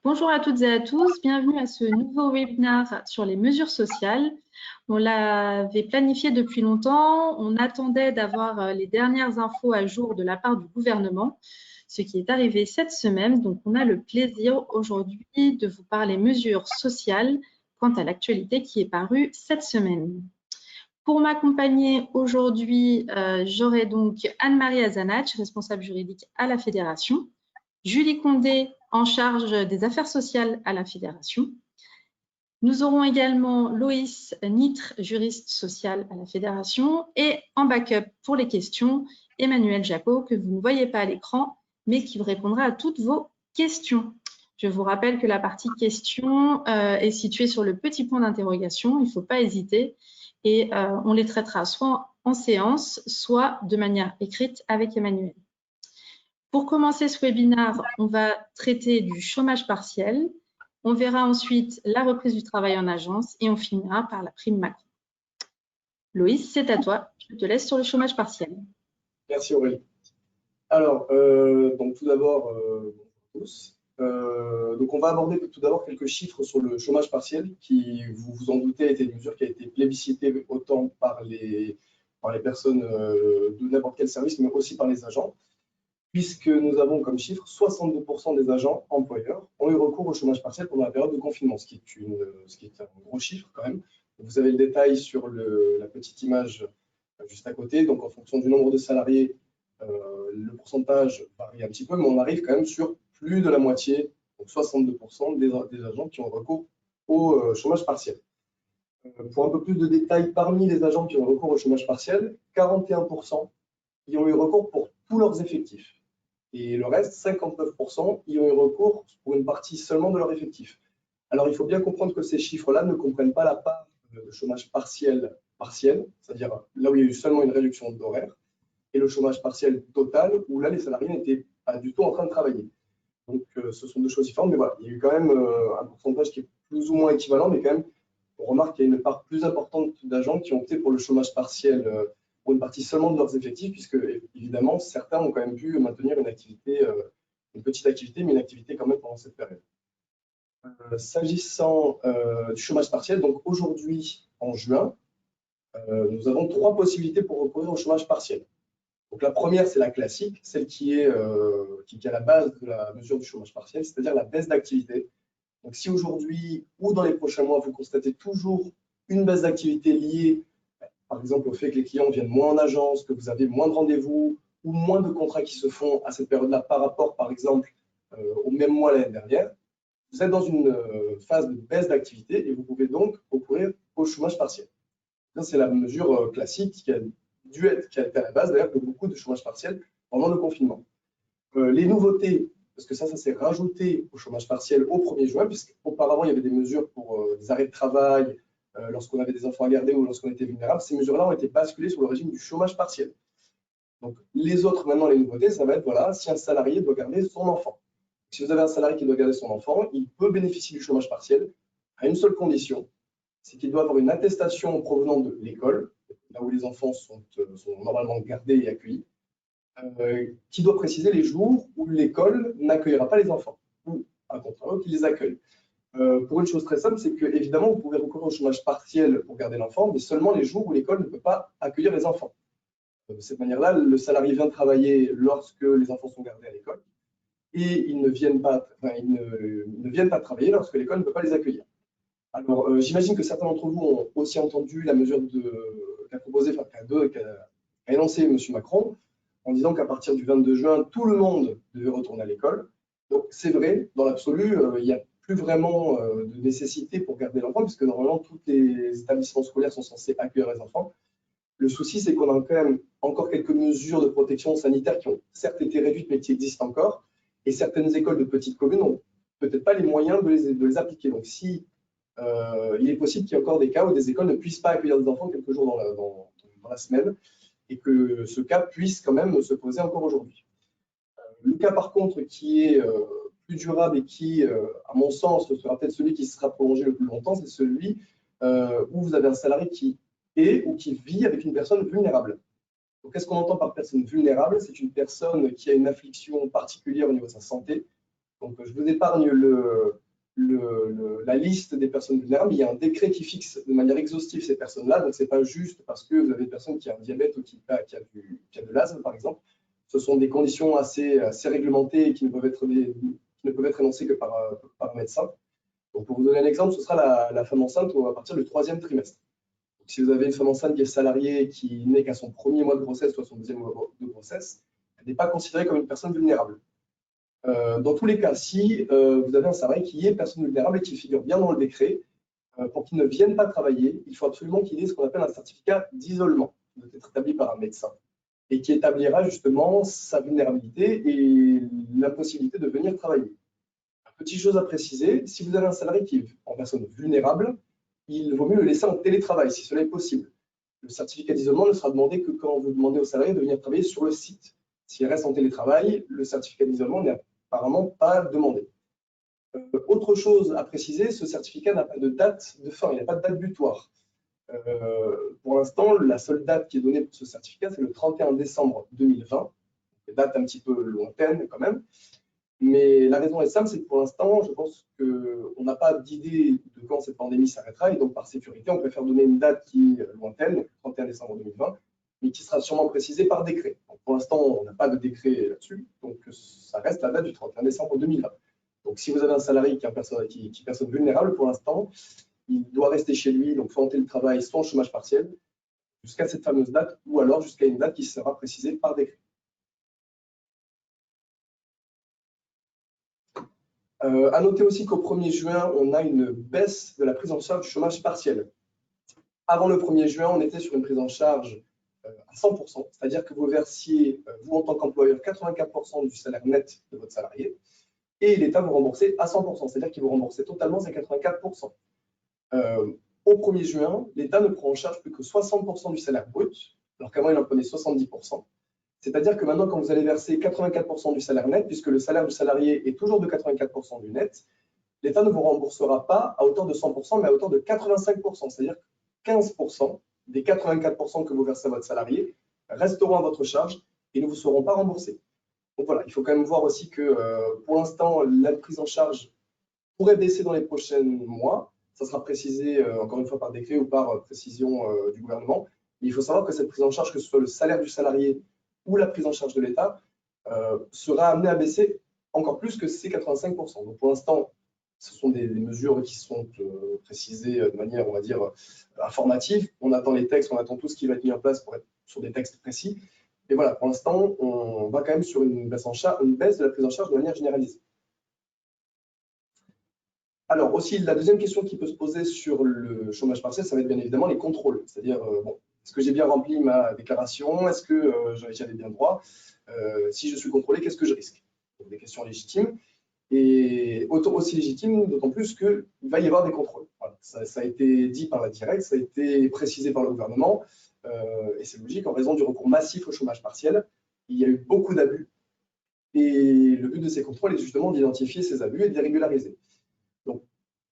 Bonjour à toutes et à tous, bienvenue à ce nouveau webinaire sur les mesures sociales. On l'avait planifié depuis longtemps, on attendait d'avoir les dernières infos à jour de la part du gouvernement, ce qui est arrivé cette semaine. Donc on a le plaisir aujourd'hui de vous parler mesures sociales quant à l'actualité qui est parue cette semaine. Pour m'accompagner aujourd'hui, j'aurai donc Anne-Marie Azanach, responsable juridique à la Fédération, Julie Condé, en charge des affaires sociales à la Fédération. Nous aurons également Loïs Nitre, juriste social à la Fédération, et en backup pour les questions, Emmanuel Jacot, que vous ne voyez pas à l'écran, mais qui répondra à toutes vos questions. Je vous rappelle que la partie questions est située sur le petit point d'interrogation, il ne faut pas hésiter, et on les traitera soit en séance, soit de manière écrite avec Emmanuel. Pour commencer ce webinaire, on va traiter du chômage partiel. On verra ensuite la reprise du travail en agence et on finira par la prime Macron. Loïs, c'est à toi. Je te laisse sur le chômage partiel. Merci Aurélie. Alors, donc tout d'abord, bonjour à tous. Donc on va aborder tout d'abord quelques chiffres sur le chômage partiel qui, vous vous en doutez, était une mesure qui a été plébiscitée autant par les personnes de n'importe quel service, mais aussi par les agents, puisque nous avons comme chiffre 62% des agents employeurs ont eu recours au chômage partiel pendant la période de confinement, ce qui est un gros chiffre quand même. Vous avez le détail sur la petite image juste à côté. Donc en fonction du nombre de salariés, le pourcentage varie un petit peu, mais on arrive quand même sur plus de la moitié, donc 62% des agents qui ont recours au chômage partiel. Pour un peu plus de détails, parmi les agents qui ont recours au chômage partiel, 41% y ont eu recours pour tous leurs effectifs. Et le reste, 59%, y ont eu recours pour une partie seulement de leur effectif. Alors, il faut bien comprendre que ces chiffres-là ne comprennent pas la part de chômage partiel, c'est-à-dire là où il y a eu seulement une réduction d'horaire, et le chômage partiel total, où là, les salariés n'étaient pas du tout en train de travailler. Donc, ce sont deux choses différentes, mais voilà, il y a eu quand même un pourcentage qui est plus ou moins équivalent, mais quand même, on remarque qu'il y a une part plus importante d'agents qui ont opté pour le chômage partiel pour une partie seulement de leurs effectifs, puisque évidemment, certains ont quand même pu maintenir une activité, une petite activité, mais une activité quand même pendant cette période. S'agissant du chômage partiel, donc aujourd'hui, en juin, nous avons 3 possibilités pour recourir au chômage partiel. Donc la première, c'est la classique, celle qui est à la base de la mesure du chômage partiel, c'est-à-dire la baisse d'activité. Donc si aujourd'hui ou dans les prochains mois, vous constatez toujours une baisse d'activité liée, par exemple, au fait que les clients viennent moins en agence, que vous avez moins de rendez-vous ou moins de contrats qui se font à cette période-là par rapport, par exemple, au même mois l'année dernière, vous êtes dans une phase de baisse d'activité et vous pouvez donc recourir au chômage partiel. Ça, c'est la mesure classique qui a été à la base d'ailleurs de beaucoup de chômage partiel pendant le confinement. Les nouveautés, parce que ça s'est rajouté au chômage partiel au 1er juin, puisqu'auparavant, il y avait des mesures pour des arrêts de travail, lorsqu'on avait des enfants à garder ou lorsqu'on était vulnérable. Ces mesures-là ont été basculées sur le régime du chômage partiel. Donc, les autres, maintenant, les nouveautés, ça va être, voilà, si un salarié doit garder son enfant. Si vous avez un salarié qui doit garder son enfant, il peut bénéficier du chômage partiel à une seule condition, c'est qu'il doit avoir une attestation provenant de l'école, là où les enfants sont normalement gardés et accueillis, qui doit préciser les jours où l'école n'accueillera pas les enfants, ou à contrario, qu'il les accueille. Pour une chose très simple, c'est que évidemment, vous pouvez recourir au chômage partiel pour garder l'enfant, mais seulement les jours où l'école ne peut pas accueillir les enfants. De cette manière-là, le salarié vient travailler lorsque les enfants sont gardés à l'école, et ils ne viennent pas travailler lorsque l'école ne peut pas les accueillir. Alors, j'imagine que certains d'entre vous ont aussi entendu la mesure qu'a proposée, qu'a énoncé M. Macron, en disant qu'à partir du 22 juin, tout le monde devait retourner à l'école. Donc, c'est vrai, dans l'absolu, il n'y a plus vraiment de nécessité pour garder l'enfant, puisque normalement, tous les établissements scolaires sont censés accueillir les enfants. Le souci, c'est qu'on a quand même encore quelques mesures de protection sanitaire qui ont certes été réduites, mais qui existent encore. Et certaines écoles de petites communes n'ont peut-être pas les moyens de les appliquer. Donc, si il est possible qu'il y ait encore des cas où des écoles ne puissent pas accueillir des enfants quelques jours dans la semaine et que ce cas puisse quand même se poser encore aujourd'hui. Le cas par contre qui est plus durable et qui, à mon sens, sera peut-être celui qui sera prolongé le plus longtemps, c'est celui où vous avez un salarié qui est ou qui vit avec une personne vulnérable. Donc, qu'est-ce qu'on entend par personne vulnérable? C'est une personne qui a une affliction particulière au niveau de sa santé, Donc, je vous épargne la liste des personnes vulnérables. Il y a un décret qui fixe de manière exhaustive ces personnes-là. Donc, ce n'est pas juste parce que vous avez une personne qui a un diabète ou qui a de l'asthme, par exemple. Ce sont des conditions assez réglementées et qui ne peuvent être énoncées que par un médecin. Donc, pour vous donner un exemple, ce sera la femme enceinte à partir du 3e trimestre. Donc, si vous avez une femme enceinte qui est salariée, qui n'est qu'à son 1er mois de grossesse, soit son 2e mois de grossesse, elle n'est pas considérée comme une personne vulnérable. Dans tous les cas, si vous avez un salarié qui est personne vulnérable et qui figure bien dans le décret, pour qu'il ne vienne pas travailler, il faut absolument qu'il ait ce qu'on appelle un certificat d'isolement, qui doit être établi par un médecin, et qui établira justement sa vulnérabilité et l'impossibilité de venir travailler. Petite chose à préciser, si vous avez un salarié qui est en personne vulnérable, il vaut mieux le laisser en télétravail, si cela est possible. Le certificat d'isolement ne sera demandé que quand vous demandez au salarié de venir travailler sur le site. S'il reste en télétravail, le certificat d'isolement n'est apparemment pas demandé. Autre chose à préciser, ce certificat n'a pas de date de fin, il n'a pas de date butoir. Pour l'instant, la seule date qui est donnée pour ce certificat, c'est le 31 décembre 2020, une date un petit peu lointaine quand même. Mais la raison est simple, c'est que pour l'instant, je pense qu'on n'a pas d'idée de quand cette pandémie s'arrêtera, et donc par sécurité, on préfère donner une date qui est lointaine, donc le 31 décembre 2020, mais qui sera sûrement précisée par décret. Donc, pour l'instant, on n'a pas de décret là-dessus, donc ça reste la date du 31 décembre 2020. Donc si vous avez un salarié qui est personne vulnérable, pour l'instant, il doit rester chez lui, donc soit en télétravail, soit en chômage partiel, jusqu'à cette fameuse date, ou alors jusqu'à une date qui sera précisée par décret. À noter aussi qu'au 1er juin, on a une baisse de la prise en charge du chômage partiel. Avant le 1er juin, on était sur une prise en charge à 100%, c'est-à-dire que vous versiez, vous en tant qu'employeur, 84% du salaire net de votre salarié, et l'État vous remboursait à 100%, c'est-à-dire qu'il vous remboursait totalement ces 84%. Au 1er juin, l'État ne prend en charge plus que 60% du salaire brut, alors qu'avant, il en prenait 70%. C'est-à-dire que maintenant, quand vous allez verser 84% du salaire net, puisque le salaire du salarié est toujours de 84% du net, l'État ne vous remboursera pas à hauteur de 100%, mais à hauteur de 85%. C'est-à-dire que 15% des 84% que vous versez à votre salarié resteront à votre charge et ne vous seront pas remboursés. Donc voilà, il faut quand même voir aussi que pour l'instant, la prise en charge pourrait baisser dans les prochains mois. Ça sera précisé encore une fois par décret ou par précision du gouvernement. Mais il faut savoir que cette prise en charge, que ce soit le salaire du salarié ou la prise en charge de l'État, sera amenée à baisser encore plus que ces 85%. Donc pour l'instant, ce sont des mesures qui sont précisées de manière, on va dire, informative. On attend les textes, on attend tout ce qui va être mis en place pour être sur des textes précis. Et voilà, pour l'instant, on va quand même sur une baisse de la prise en charge de manière généralisée. Alors aussi, la deuxième question qui peut se poser sur le chômage partiel, ça va être bien évidemment les contrôles. C'est-à-dire, bon, est-ce que j'ai bien rempli ma déclaration? Est-ce que j'avais bien droit? Si je suis contrôlé, qu'est-ce que je risque? Donc, des questions légitimes. Et aussi légitimes, d'autant plus qu'il va y avoir des contrôles. Voilà. Ça a été dit par la directe, ça a été précisé par le gouvernement, et c'est logique, en raison du recours massif au chômage partiel. Il y a eu beaucoup d'abus. Et le but de ces contrôles est justement d'identifier ces abus et de les régulariser. Donc,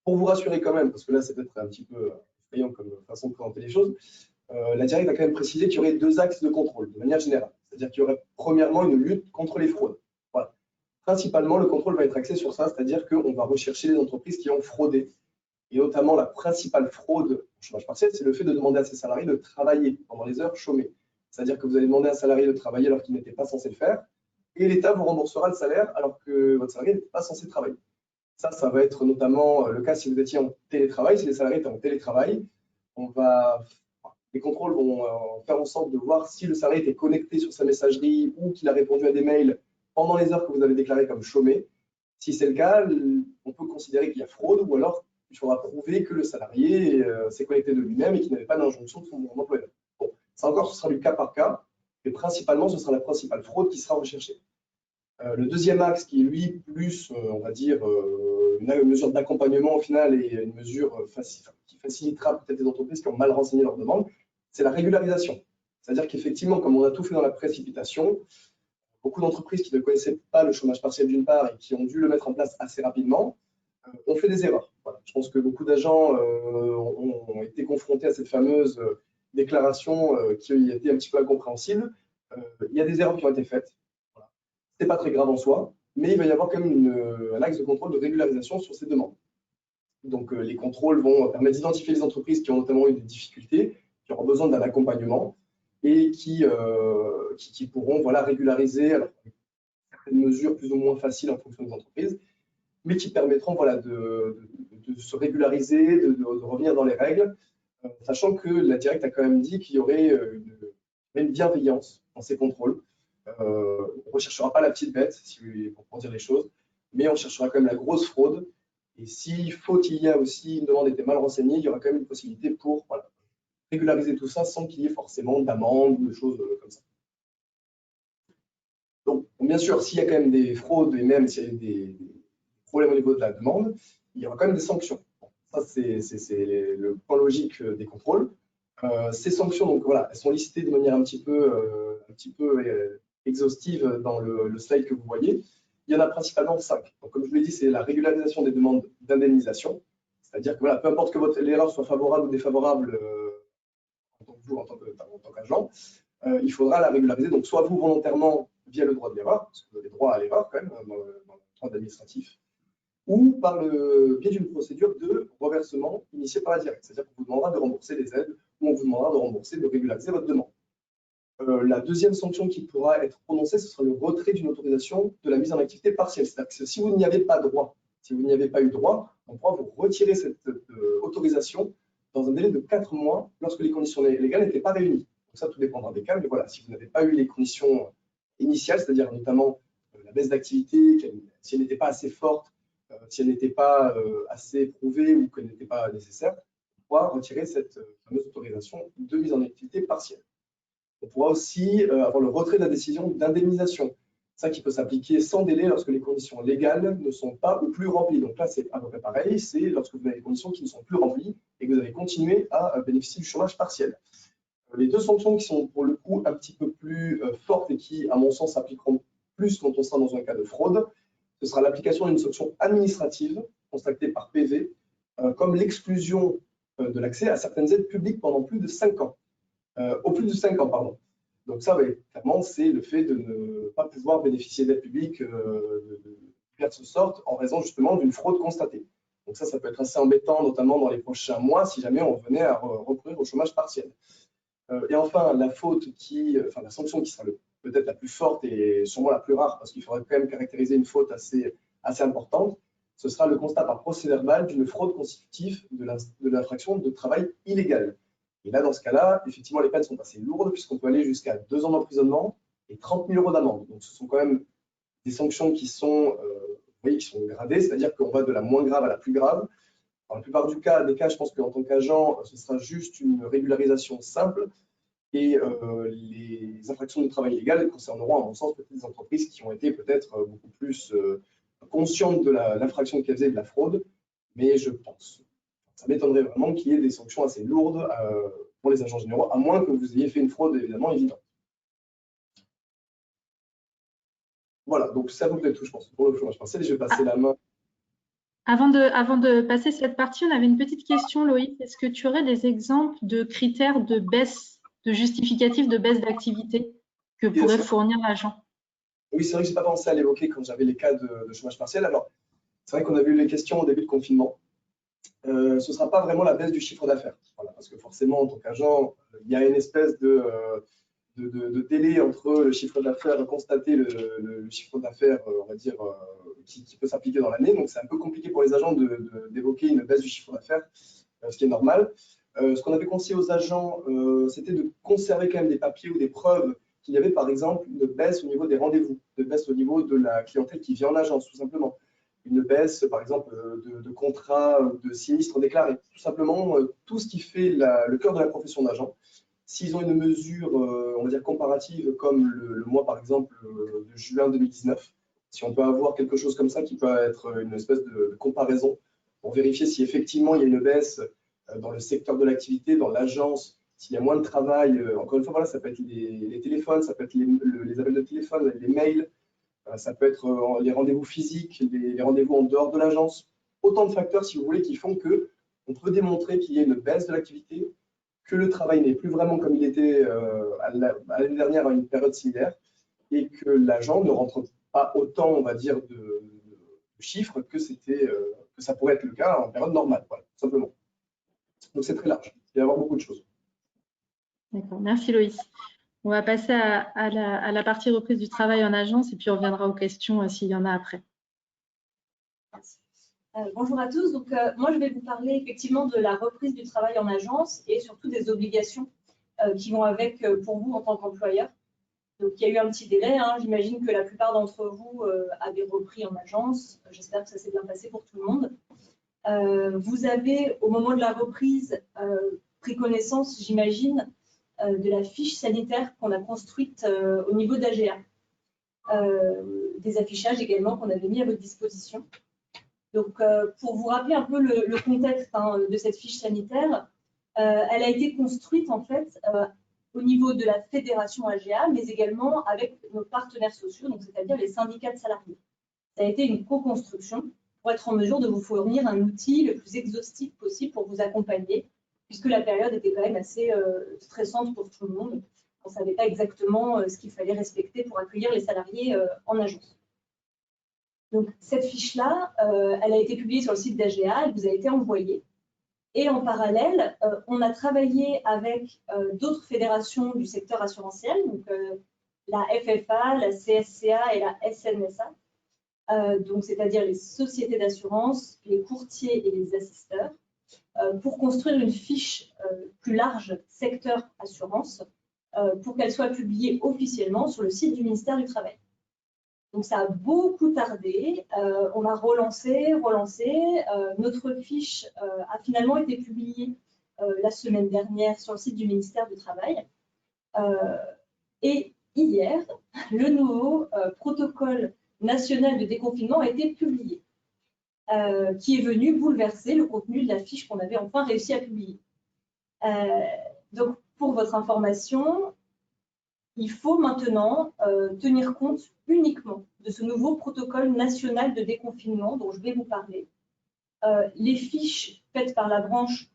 pour vous rassurer quand même, parce que là, c'est peut-être un petit peu effrayant comme façon de présenter les choses, la directe a quand même précisé qu'il y aurait 2 axes de contrôle, de manière générale. C'est-à-dire qu'il y aurait premièrement une lutte contre les fraudes. Voilà. Principalement, le contrôle va être axé sur ça, c'est-à-dire qu'on va rechercher les entreprises qui ont fraudé. Et notamment, la principale fraude au chômage partiel, c'est le fait de demander à ses salariés de travailler pendant les heures chômées. C'est-à-dire que vous allez demander à un salarié de travailler alors qu'il n'était pas censé le faire, et l'État vous remboursera le salaire alors que votre salarié n'était pas censé travailler. Ça va être notamment le cas si vous étiez en télétravail. Si les salariés étaient en télétravail, les contrôles vont faire en sorte de voir si le salarié était connecté sur sa messagerie ou qu'il a répondu à des mails pendant les heures que vous avez déclarées comme chômé. Si c'est le cas, on peut considérer qu'il y a fraude, ou alors il faudra prouver que le salarié s'est connecté de lui-même et qu'il n'avait pas d'injonction de son employeur. Bon, ça encore, ce sera du cas par cas, mais principalement, ce sera la principale fraude qui sera recherchée. Le deuxième axe, qui est lui plus, on va dire, une mesure d'accompagnement au final et une mesure qui facilitera peut-être les entreprises qui ont mal renseigné leurs demandes, c'est la régularisation. C'est-à-dire qu'effectivement, comme on a tout fait dans la précipitation, beaucoup d'entreprises qui ne connaissaient pas le chômage partiel d'une part et qui ont dû le mettre en place assez rapidement, ont fait des erreurs. Voilà. Je pense que beaucoup d'agents ont été confrontés à cette fameuse déclaration qui était un petit peu incompréhensible. Il y a des erreurs qui ont été faites. C'est pas très grave en soi. mais il va y avoir quand même un axe de contrôle de régularisation sur ces demandes. Donc, les contrôles vont permettre d'identifier les entreprises qui ont notamment eu des difficultés, qui auront besoin d'un accompagnement et qui pourront voilà, régulariser, alors, certaines mesures plus ou moins faciles en fonction des entreprises, mais qui permettront voilà, de se régulariser, de revenir dans les règles, sachant que la Directe a quand même dit qu'il y aurait une bienveillance dans ces contrôles. On ne recherchera pas la petite bête, pour dire les choses, mais on cherchera quand même la grosse fraude. Et s'il faut qu'il y ait aussi une demande était mal renseignée, il y aura quand même une possibilité pour voilà, régulariser tout ça sans qu'il y ait forcément d'amende ou de choses comme ça. Donc, bien sûr, s'il y a quand même des fraudes et même s'il y a des problèmes au niveau de la demande, il y aura quand même des sanctions. Ça, c'est le point logique des contrôles. Ces sanctions, donc voilà, elles sont listées de manière un petit peu exhaustive dans le slide que vous voyez. Il y en a principalement 5. Donc, comme je vous l'ai dit, c'est la régularisation des demandes d'indemnisation. C'est-à-dire que voilà, peu importe que l'erreur soit favorable ou défavorable en tant qu'agent, il faudra la régulariser. Donc, soit vous volontairement via le droit de l'erreur, parce que vous avez droit à l'erreur quand même dans le droit administratif, ou par le biais d'une procédure de reversement initiée par la Directe. C'est-à-dire qu'on vous demandera de rembourser les aides ou on vous demandera de rembourser, de régulariser votre demande. La deuxième sanction qui pourra être prononcée, ce sera le retrait d'une autorisation de la mise en activité partielle. C'est-à-dire que si vous n'y avez pas droit, si vous n'y avez pas eu droit, on pourra vous retirer cette autorisation dans un délai de 4 mois lorsque les conditions légales n'étaient pas réunies. Donc ça, tout dépendra des cas, mais voilà, si vous n'avez pas eu les conditions initiales, c'est-à-dire notamment la baisse d'activité, si elle n'était pas assez forte, si elle n'était pas assez prouvée ou qu'elle n'était pas nécessaire, on pourra retirer cette fameuse autorisation de mise en activité partielle. On pourra aussi avoir le retrait de la décision d'indemnisation. Ça qui peut s'appliquer sans délai lorsque les conditions légales ne sont pas ou plus remplies. Donc là, c'est à peu près pareil, c'est lorsque vous avez des conditions qui ne sont plus remplies et que vous avez continué à bénéficier du chômage partiel. Les deux sanctions qui sont pour le coup un petit peu plus fortes et qui, à mon sens, s'appliqueront plus quand on sera dans un cas de fraude, ce sera l'application d'une sanction administrative constatée par PV, comme l'exclusion de l'accès à certaines aides publiques pendant plus de 5 ans. Au plus de 5 ans, pardon. Donc ça, oui, clairement, c'est le fait de ne pas pouvoir bénéficier d'aides publiques de diverses sortes en raison justement d'une fraude constatée. Donc ça peut être assez embêtant, notamment dans les prochains mois, si jamais on venait à recourir au chômage partiel. Et enfin, la sanction qui sera peut-être la plus forte et sûrement la plus rare, parce qu'il faudrait quand même caractériser une faute assez importante, ce sera le constat par procès-verbal d'une fraude constitutive de l'infraction de travail illégal. Et là, dans ce cas-là, effectivement, les peines sont assez lourdes puisqu'on peut aller jusqu'à 2 ans d'emprisonnement et 30 000 € d'amende. Donc, ce sont quand même des sanctions qui sont gradées, c'est-à-dire qu'on va de la moins grave à la plus grave. Dans la plupart des cas, je pense qu'en tant qu'agent, ce sera juste une régularisation simple et les infractions de travail illégal concerneront, à mon sens, peut-être des entreprises qui ont été peut-être beaucoup plus conscientes de l'infraction qu'elles faisaient de la fraude, mais je pense. Ça m'étonnerait vraiment qu'il y ait des sanctions assez lourdes pour les agents généraux, à moins que vous ayez fait une fraude évidemment évidente. Voilà, donc ça vous plaît tout, je pense, pour le chômage partiel. Je vais passer la main. Avant de passer cette partie, on avait une petite question, Loïc. Est-ce que tu aurais des exemples de critères de baisse, de justificatifs de baisse d'activité que pourrait fournir l'agent? Oui, c'est vrai que je n'ai pas pensé à l'évoquer quand j'avais les cas de chômage partiel. Alors, c'est vrai qu'on a vu les questions au début de confinement. Ce ne sera pas vraiment la baisse du chiffre d'affaires. Voilà, parce que forcément, en tant qu'agent, il y a une espèce de délai entre le chiffre d'affaires constaté, le chiffre d'affaires, on va dire, qui peut s'appliquer dans l'année. Donc, c'est un peu compliqué pour les agents d'évoquer une baisse du chiffre d'affaires, ce qui est normal. Ce qu'on avait conseillé aux agents, c'était de conserver quand même des papiers ou des preuves qu'il y avait, par exemple, une baisse au niveau des rendez-vous, une baisse au niveau de la clientèle qui vient en agence, tout simplement. Une baisse, par exemple, de contrats, de sinistres déclarés. Tout simplement, tout ce qui fait le cœur de la profession d'agent. S'ils ont une mesure, on va dire, comparative, comme le mois, par exemple, de juin 2019, si on peut avoir quelque chose comme ça qui peut être une espèce de comparaison pour vérifier si effectivement il y a une baisse dans le secteur de l'activité, dans l'agence, s'il y a moins de travail. Encore une fois, voilà, ça peut être les téléphones, ça peut être les appels de téléphone, les mails, ça peut être les rendez-vous physiques, les rendez-vous en dehors de l'agence. Autant de facteurs, si vous voulez, qui font qu'on peut démontrer qu'il y a une baisse de l'activité, que le travail n'est plus vraiment comme il était l'année dernière à une période similaire et que l'agent ne rentre pas autant, on va dire, de chiffres que ça pourrait être le cas en période normale, voilà, tout simplement. Donc c'est très large, il va y avoir beaucoup de choses. D'accord, merci Loïs. On va passer à la partie reprise du travail en agence et puis on reviendra aux questions s'il y en a après. Merci. Bonjour à tous. Donc, moi, je vais vous parler effectivement de la reprise du travail en agence et surtout des obligations qui vont avec pour vous en tant qu'employeur. Donc, il y a eu un petit délai. Hein. J'imagine que la plupart d'entre vous avaient repris en agence. J'espère que ça s'est bien passé pour tout le monde. Vous avez, au moment de la reprise, pris connaissance, j'imagine, de la fiche sanitaire qu'on a construite au niveau d'AGA. Des affichages également qu'on avait mis à votre disposition. Donc, pour vous rappeler un peu le contexte de cette fiche sanitaire, elle a été construite en fait au niveau de la fédération AGA, mais également avec nos partenaires sociaux, donc c'est-à-dire les syndicats de salariés. Ça a été une co-construction pour être en mesure de vous fournir un outil le plus exhaustif possible pour vous accompagner, puisque la période était quand même assez stressante pour tout le monde. On ne savait pas exactement ce qu'il fallait respecter pour accueillir les salariés en agence. Donc, cette fiche-là, elle a été publiée sur le site d'AGA, elle vous a été envoyée. Et en parallèle, on a travaillé avec d'autres fédérations du secteur assurantiel, donc la FFA, la CSCA et la SNSA, donc c'est-à-dire les sociétés d'assurance, les courtiers et les assisteurs, pour construire une fiche plus large secteur assurance, pour qu'elle soit publiée officiellement sur le site du ministère du Travail. Donc, ça a beaucoup tardé. On a relancé. Notre fiche a finalement été publiée la semaine dernière sur le site du ministère du Travail. Et hier, le nouveau protocole national de déconfinement a été publié, qui est venu bouleverser le contenu de la fiche qu'on avait enfin réussi à publier. Donc, pour votre information, il faut maintenant tenir compte uniquement de ce nouveau protocole national de déconfinement dont je vais vous parler. Les fiches faites par la branche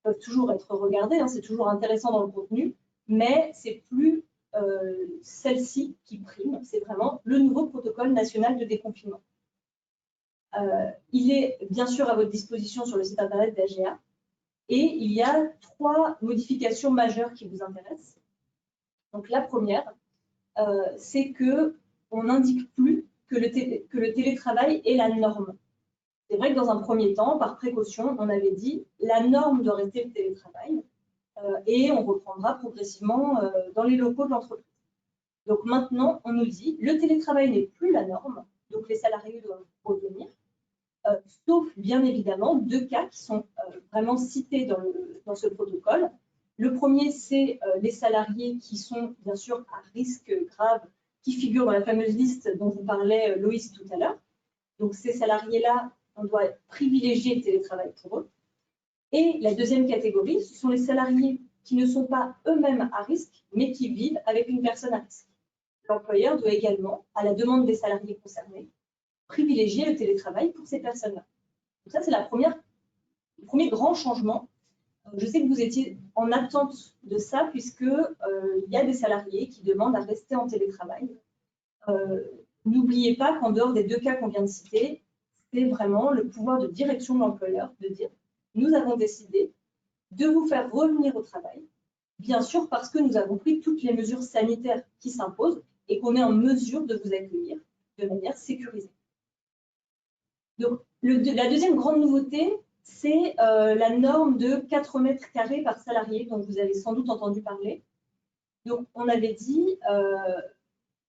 peuvent toujours être regardées, hein, c'est toujours intéressant dans le contenu, mais c'est plus celle-ci qui prime, c'est vraiment le nouveau protocole national de déconfinement. Il est bien sûr à votre disposition sur le site internet d'AGA et il y a 3 modifications majeures qui vous intéressent. Donc, la première, c'est qu'on n'indique plus que le télétravail est la norme. C'est vrai que dans un premier temps, par précaution, on avait dit la norme doit rester le télétravail et on reprendra progressivement dans les locaux de l'entreprise. Donc maintenant, on nous dit le télétravail n'est plus la norme, donc les salariés doivent revenir, sauf bien évidemment 2 cas qui sont vraiment cités dans ce protocole. Le premier, c'est les salariés qui sont bien sûr à risque grave, qui figurent dans la fameuse liste dont vous parlait Loïs tout à l'heure. Donc ces salariés-là, on doit privilégier le télétravail pour eux. Et la deuxième catégorie, ce sont les salariés qui ne sont pas eux-mêmes à risque, mais qui vivent avec une personne à risque. L'employeur doit également, à la demande des salariés concernés, privilégier le télétravail pour ces personnes-là. Donc ça, c'est le premier grand changement. Je sais que vous étiez en attente de ça, puisqu'il y a des salariés qui demandent à rester en télétravail. N'oubliez pas qu'en dehors des 2 cas qu'on vient de citer, c'est vraiment le pouvoir de direction de l'employeur de dire « Nous avons décidé de vous faire revenir au travail, bien sûr parce que nous avons pris toutes les mesures sanitaires qui s'imposent et qu'on est en mesure de vous accueillir de manière sécurisée. » Donc, la deuxième grande nouveauté, c'est la norme de 4 mètres carrés par salarié, dont vous avez sans doute entendu parler. Donc, on avait dit,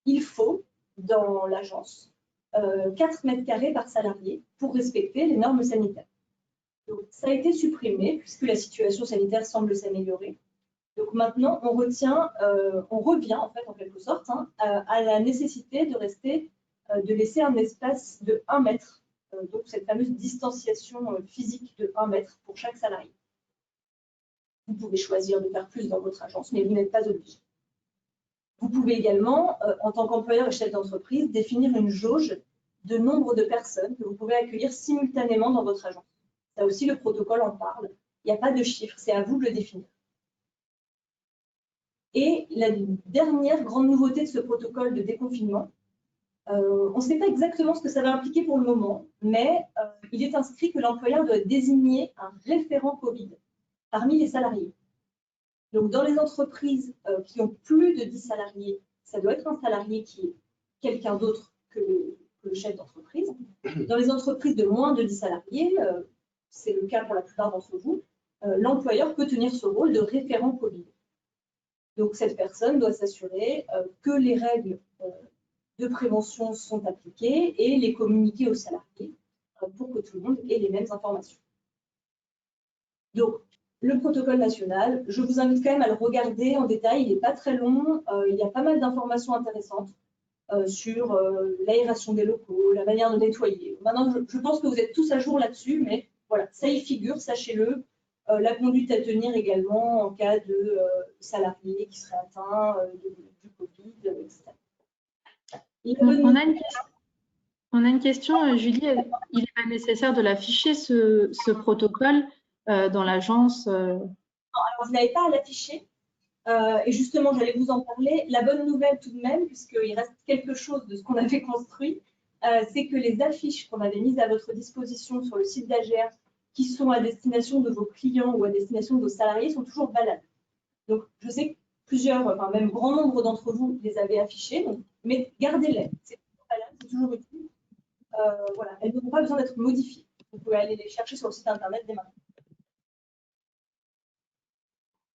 il faut, dans l'agence, 4 mètres carrés par salarié pour respecter les normes sanitaires. Donc, ça a été supprimé puisque la situation sanitaire semble s'améliorer. Donc, maintenant, on revient en fait, en quelque sorte, hein, à la nécessité de laisser un espace de 1 mètre. Donc, cette fameuse distanciation physique de 1 mètre pour chaque salarié. Vous pouvez choisir de faire plus dans votre agence, mais vous n'êtes pas obligé. Vous pouvez également, en tant qu'employeur et chef d'entreprise, définir une jauge de nombre de personnes que vous pouvez accueillir simultanément dans votre agence. Ça aussi, le protocole en parle. Il n'y a pas de chiffre, c'est à vous de le définir. Et la dernière grande nouveauté de ce protocole de déconfinement, On ne sait pas exactement ce que ça va impliquer pour le moment, mais il est inscrit que l'employeur doit désigner un référent Covid parmi les salariés. Donc, dans les entreprises qui ont plus de 10 salariés, ça doit être un salarié qui est quelqu'un d'autre que le chef d'entreprise. Dans les entreprises de moins de 10 salariés, c'est le cas pour la plupart d'entre vous, l'employeur peut tenir ce rôle de référent Covid. Donc, cette personne doit s'assurer que les règles de prévention sont appliquées et les communiquer aux salariés pour que tout le monde ait les mêmes informations. Donc, le protocole national, je vous invite quand même à le regarder en détail, il n'est pas très long, il y a pas mal d'informations intéressantes sur l'aération des locaux, la manière de nettoyer. Maintenant, je pense que vous êtes tous à jour là-dessus, mais voilà, ça y figure, sachez-le. La conduite à tenir également en cas de salarié qui serait atteint du Covid, etc. On a une question, Julie. Il n'est pas nécessaire de l'afficher, ce protocole, dans l'agence Alors, vous n'avez pas à l'afficher. Et justement, j'allais vous en parler. La bonne nouvelle tout de même, puisqu'il reste quelque chose de ce qu'on avait construit, c'est que les affiches qu'on avait mises à votre disposition sur le site d'AGR, qui sont à destination de vos clients ou à destination de vos salariés, sont toujours valables. Donc, je sais que plusieurs, enfin même grand nombre d'entre vous les avez affichées, donc, mais gardez-les. C'est toujours valable, c'est toujours utile. Voilà, elles n'auront pas besoin d'être modifiées. Vous pouvez aller les chercher sur le site internet dès maintenant.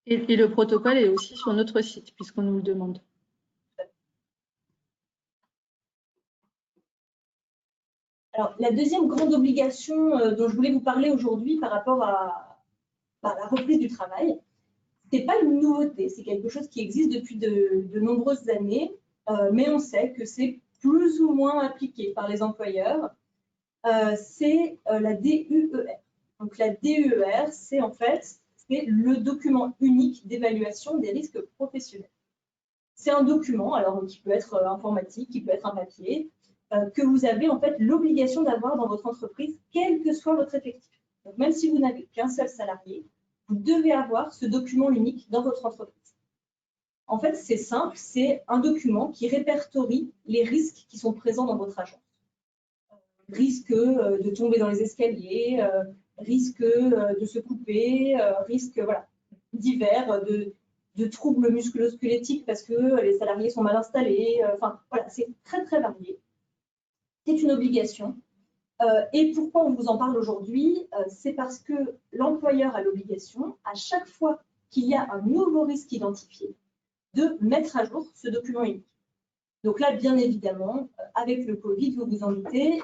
et le protocole est aussi sur notre site, puisqu'on nous le demande. Alors, la deuxième grande obligation dont je voulais vous parler aujourd'hui par rapport à la reprise du travail, ce n'est pas une nouveauté, c'est quelque chose qui existe depuis de nombreuses années, mais on sait que c'est plus ou moins appliqué par les employeurs. C'est la DUER. Donc, la DUER, c'est en fait le document unique d'évaluation des risques professionnels. C'est un document, alors qui peut être informatique, qui peut être un papier, que vous avez en fait l'obligation d'avoir dans votre entreprise, quel que soit votre effectif. Donc, même si vous n'avez qu'un seul salarié, vous devez avoir ce document unique dans votre entreprise. En fait, c'est simple, c'est un document qui répertorie les risques qui sont présents dans votre agence. Risque de tomber dans les escaliers, risque de se couper, risque divers de troubles musculo-squelettiques parce que les salariés sont mal installés. Enfin, voilà, c'est très, très varié. C'est une obligation. Et pourquoi on vous en parle aujourd'hui? C'est parce que l'employeur a l'obligation, à chaque fois qu'il y a un nouveau risque identifié, de mettre à jour ce document unique. Donc là, bien évidemment, avec le Covid, vous vous en doutez,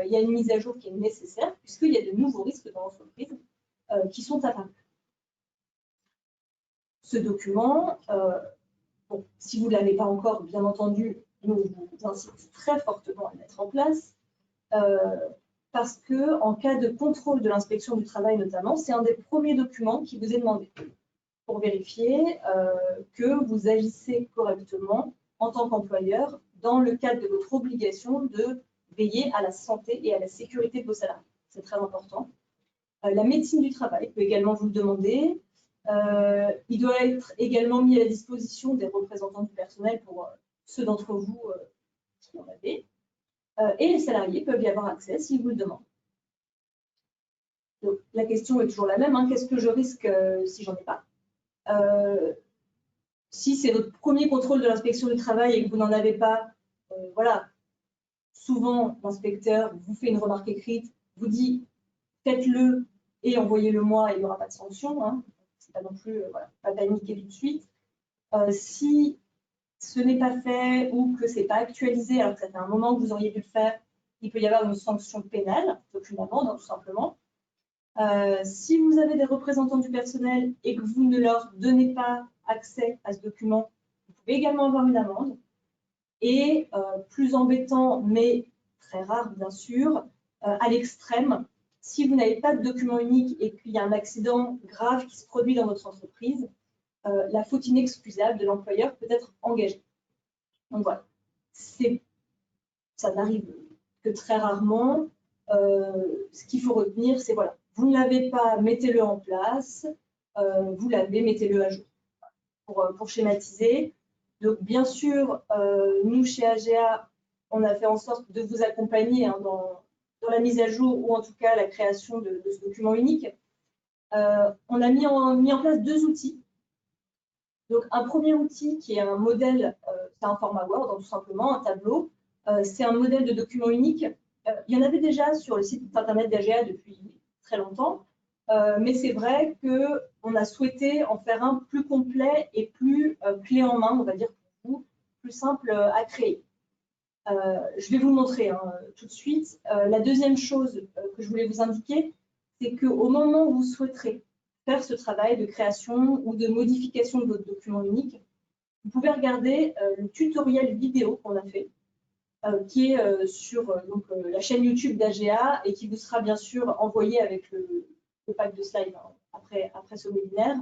il y a une mise à jour qui est nécessaire puisqu'il y a de nouveaux risques dans l'entreprise qui sont apparus. Ce document, bon, si vous ne l'avez pas encore, bien entendu, nous vous incitons très fortement à le mettre en place parce qu'en cas de contrôle de l'inspection du travail notamment, c'est un des premiers documents qui vous est demandé pour vérifier que vous agissez correctement en tant qu'employeur dans le cadre de votre obligation de veiller à la santé et à la sécurité de vos salariés. C'est très important. La médecine du travail peut également vous le demander. Il doit être également mis à la disposition des représentants du personnel pour ceux d'entre vous qui en avez. Et les salariés peuvent y avoir accès s'ils vous le demandent. Donc, la question est toujours la même, hein. Qu'est-ce que je risque si j'en ai pas? Si c'est votre premier contrôle de l'inspection du travail et que vous n'en avez pas, voilà, souvent l'inspecteur vous fait une remarque écrite, vous dit faites-le et envoyez-le-moi et il n'y aura pas de sanction. Hein. C'est pas non plus, pas paniquer tout de suite. Si ce n'est pas fait ou que ce n'est pas actualisé alors que ça fait un moment que vous auriez dû le faire, il peut y avoir une sanction pénale, donc une amende, hein, tout simplement. Si vous avez des représentants du personnel et que vous ne leur donnez pas accès à ce document, vous pouvez également avoir une amende. Et plus embêtant, mais très rare bien sûr, à l'extrême, si vous n'avez pas de document unique et qu'il y a un accident grave qui se produit dans votre entreprise, la faute inexcusable de l'employeur peut être engagée. Donc voilà, ça n'arrive que très rarement. Ce qu'il faut retenir, c'est voilà, vous ne l'avez pas, mettez-le en place, vous l'avez, mettez-le à jour. Pour schématiser. Donc, bien sûr, nous, chez AGA, on a fait en sorte de vous accompagner hein, dans la mise à jour ou en tout cas la création de ce document unique. On a mis en place 2 outils. Donc, un premier outil qui est un modèle, c'est un format Word, donc tout simplement un tableau. C'est un modèle de document unique. Il y en avait déjà sur le site internet d'AGA depuis très longtemps, mais c'est vrai qu'on a souhaité en faire un plus complet et plus clé en main, on va dire pour vous, plus simple à créer. Je vais vous le montrer hein, tout de suite. La deuxième chose que je voulais vous indiquer, c'est qu'au moment où vous souhaiterez faire ce travail de création ou de modification de votre document unique, vous pouvez regarder le tutoriel vidéo qu'on a fait, qui est sur la chaîne YouTube d'AGA et qui vous sera bien sûr envoyé avec le pack de slides hein, après ce webinaire.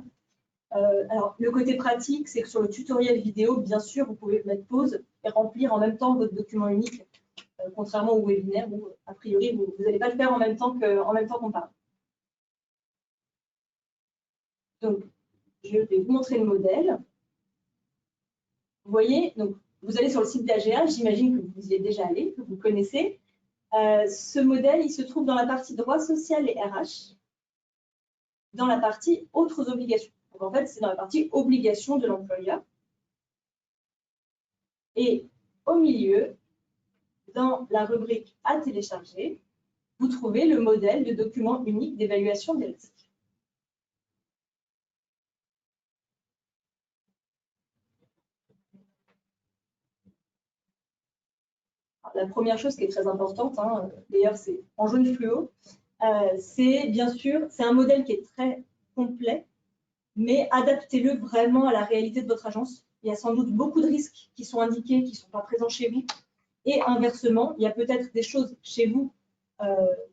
Alors, le côté pratique, c'est que sur le tutoriel vidéo, bien sûr, vous pouvez mettre pause et remplir en même temps votre document unique, contrairement au webinaire où, a priori, vous n'allez pas le faire en même temps qu'on parle. Donc, je vais vous montrer le modèle. Vous voyez, donc, vous allez sur le site d'AGA, j'imagine que vous y êtes déjà allé, que vous connaissez. Ce modèle, il se trouve dans la partie droit social et RH, dans la partie autres obligations. Donc, en fait, c'est dans la partie obligations de l'employeur. Et au milieu, dans la rubrique à télécharger, vous trouvez le modèle de document unique d'évaluation des risques. La première chose qui est très importante, hein, d'ailleurs c'est en jaune fluo, c'est bien sûr, c'est un modèle qui est très complet, mais adaptez-le vraiment à la réalité de votre agence. Il y a sans doute beaucoup de risques qui sont indiqués, qui ne sont pas présents chez vous. Et inversement, il y a peut-être des choses chez vous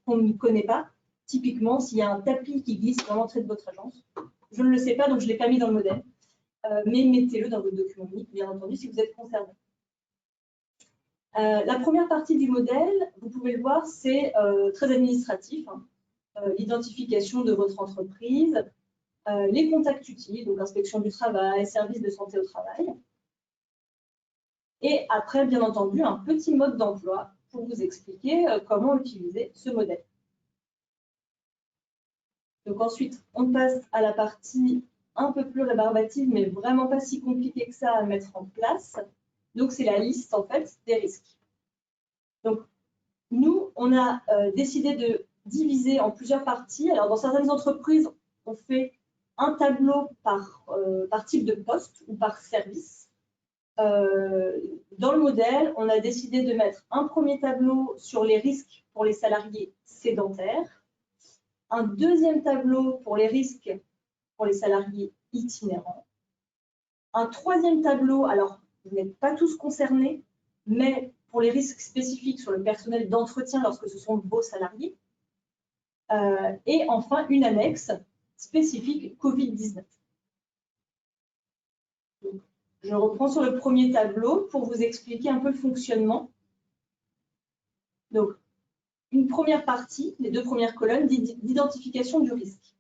qu'on ne connaît pas. Typiquement, s'il y a un tapis qui glisse dans l'entrée de votre agence, je ne le sais pas, donc je ne l'ai pas mis dans le modèle, mais mettez-le dans votre document unique, bien entendu, si vous êtes concerné. La première partie du modèle, vous pouvez le voir, c'est très administratif. Hein. L'identification de votre entreprise, les contacts utiles, donc inspection du travail, service de santé au travail. Et après, bien entendu, un petit mode d'emploi pour vous expliquer comment utiliser ce modèle. Donc ensuite, on passe à la partie un peu plus rébarbative, mais vraiment pas si compliquée que ça à mettre en place. Donc, c'est la liste, en fait, des risques. Donc, nous, on a décidé de diviser en plusieurs parties. Alors, dans certaines entreprises, on fait un tableau par type de poste ou par service. Dans le modèle, on a décidé de mettre un premier tableau sur les risques pour les salariés sédentaires, un deuxième tableau pour les risques pour les salariés itinérants, un troisième tableau, alors vous n'êtes pas tous concernés, mais pour les risques spécifiques sur le personnel d'entretien lorsque ce sont vos salariés, et enfin une annexe spécifique Covid-19. Je reprends sur le premier tableau pour vous expliquer un peu le fonctionnement. Donc, une première partie, les 2 premières colonnes d'identification du risque.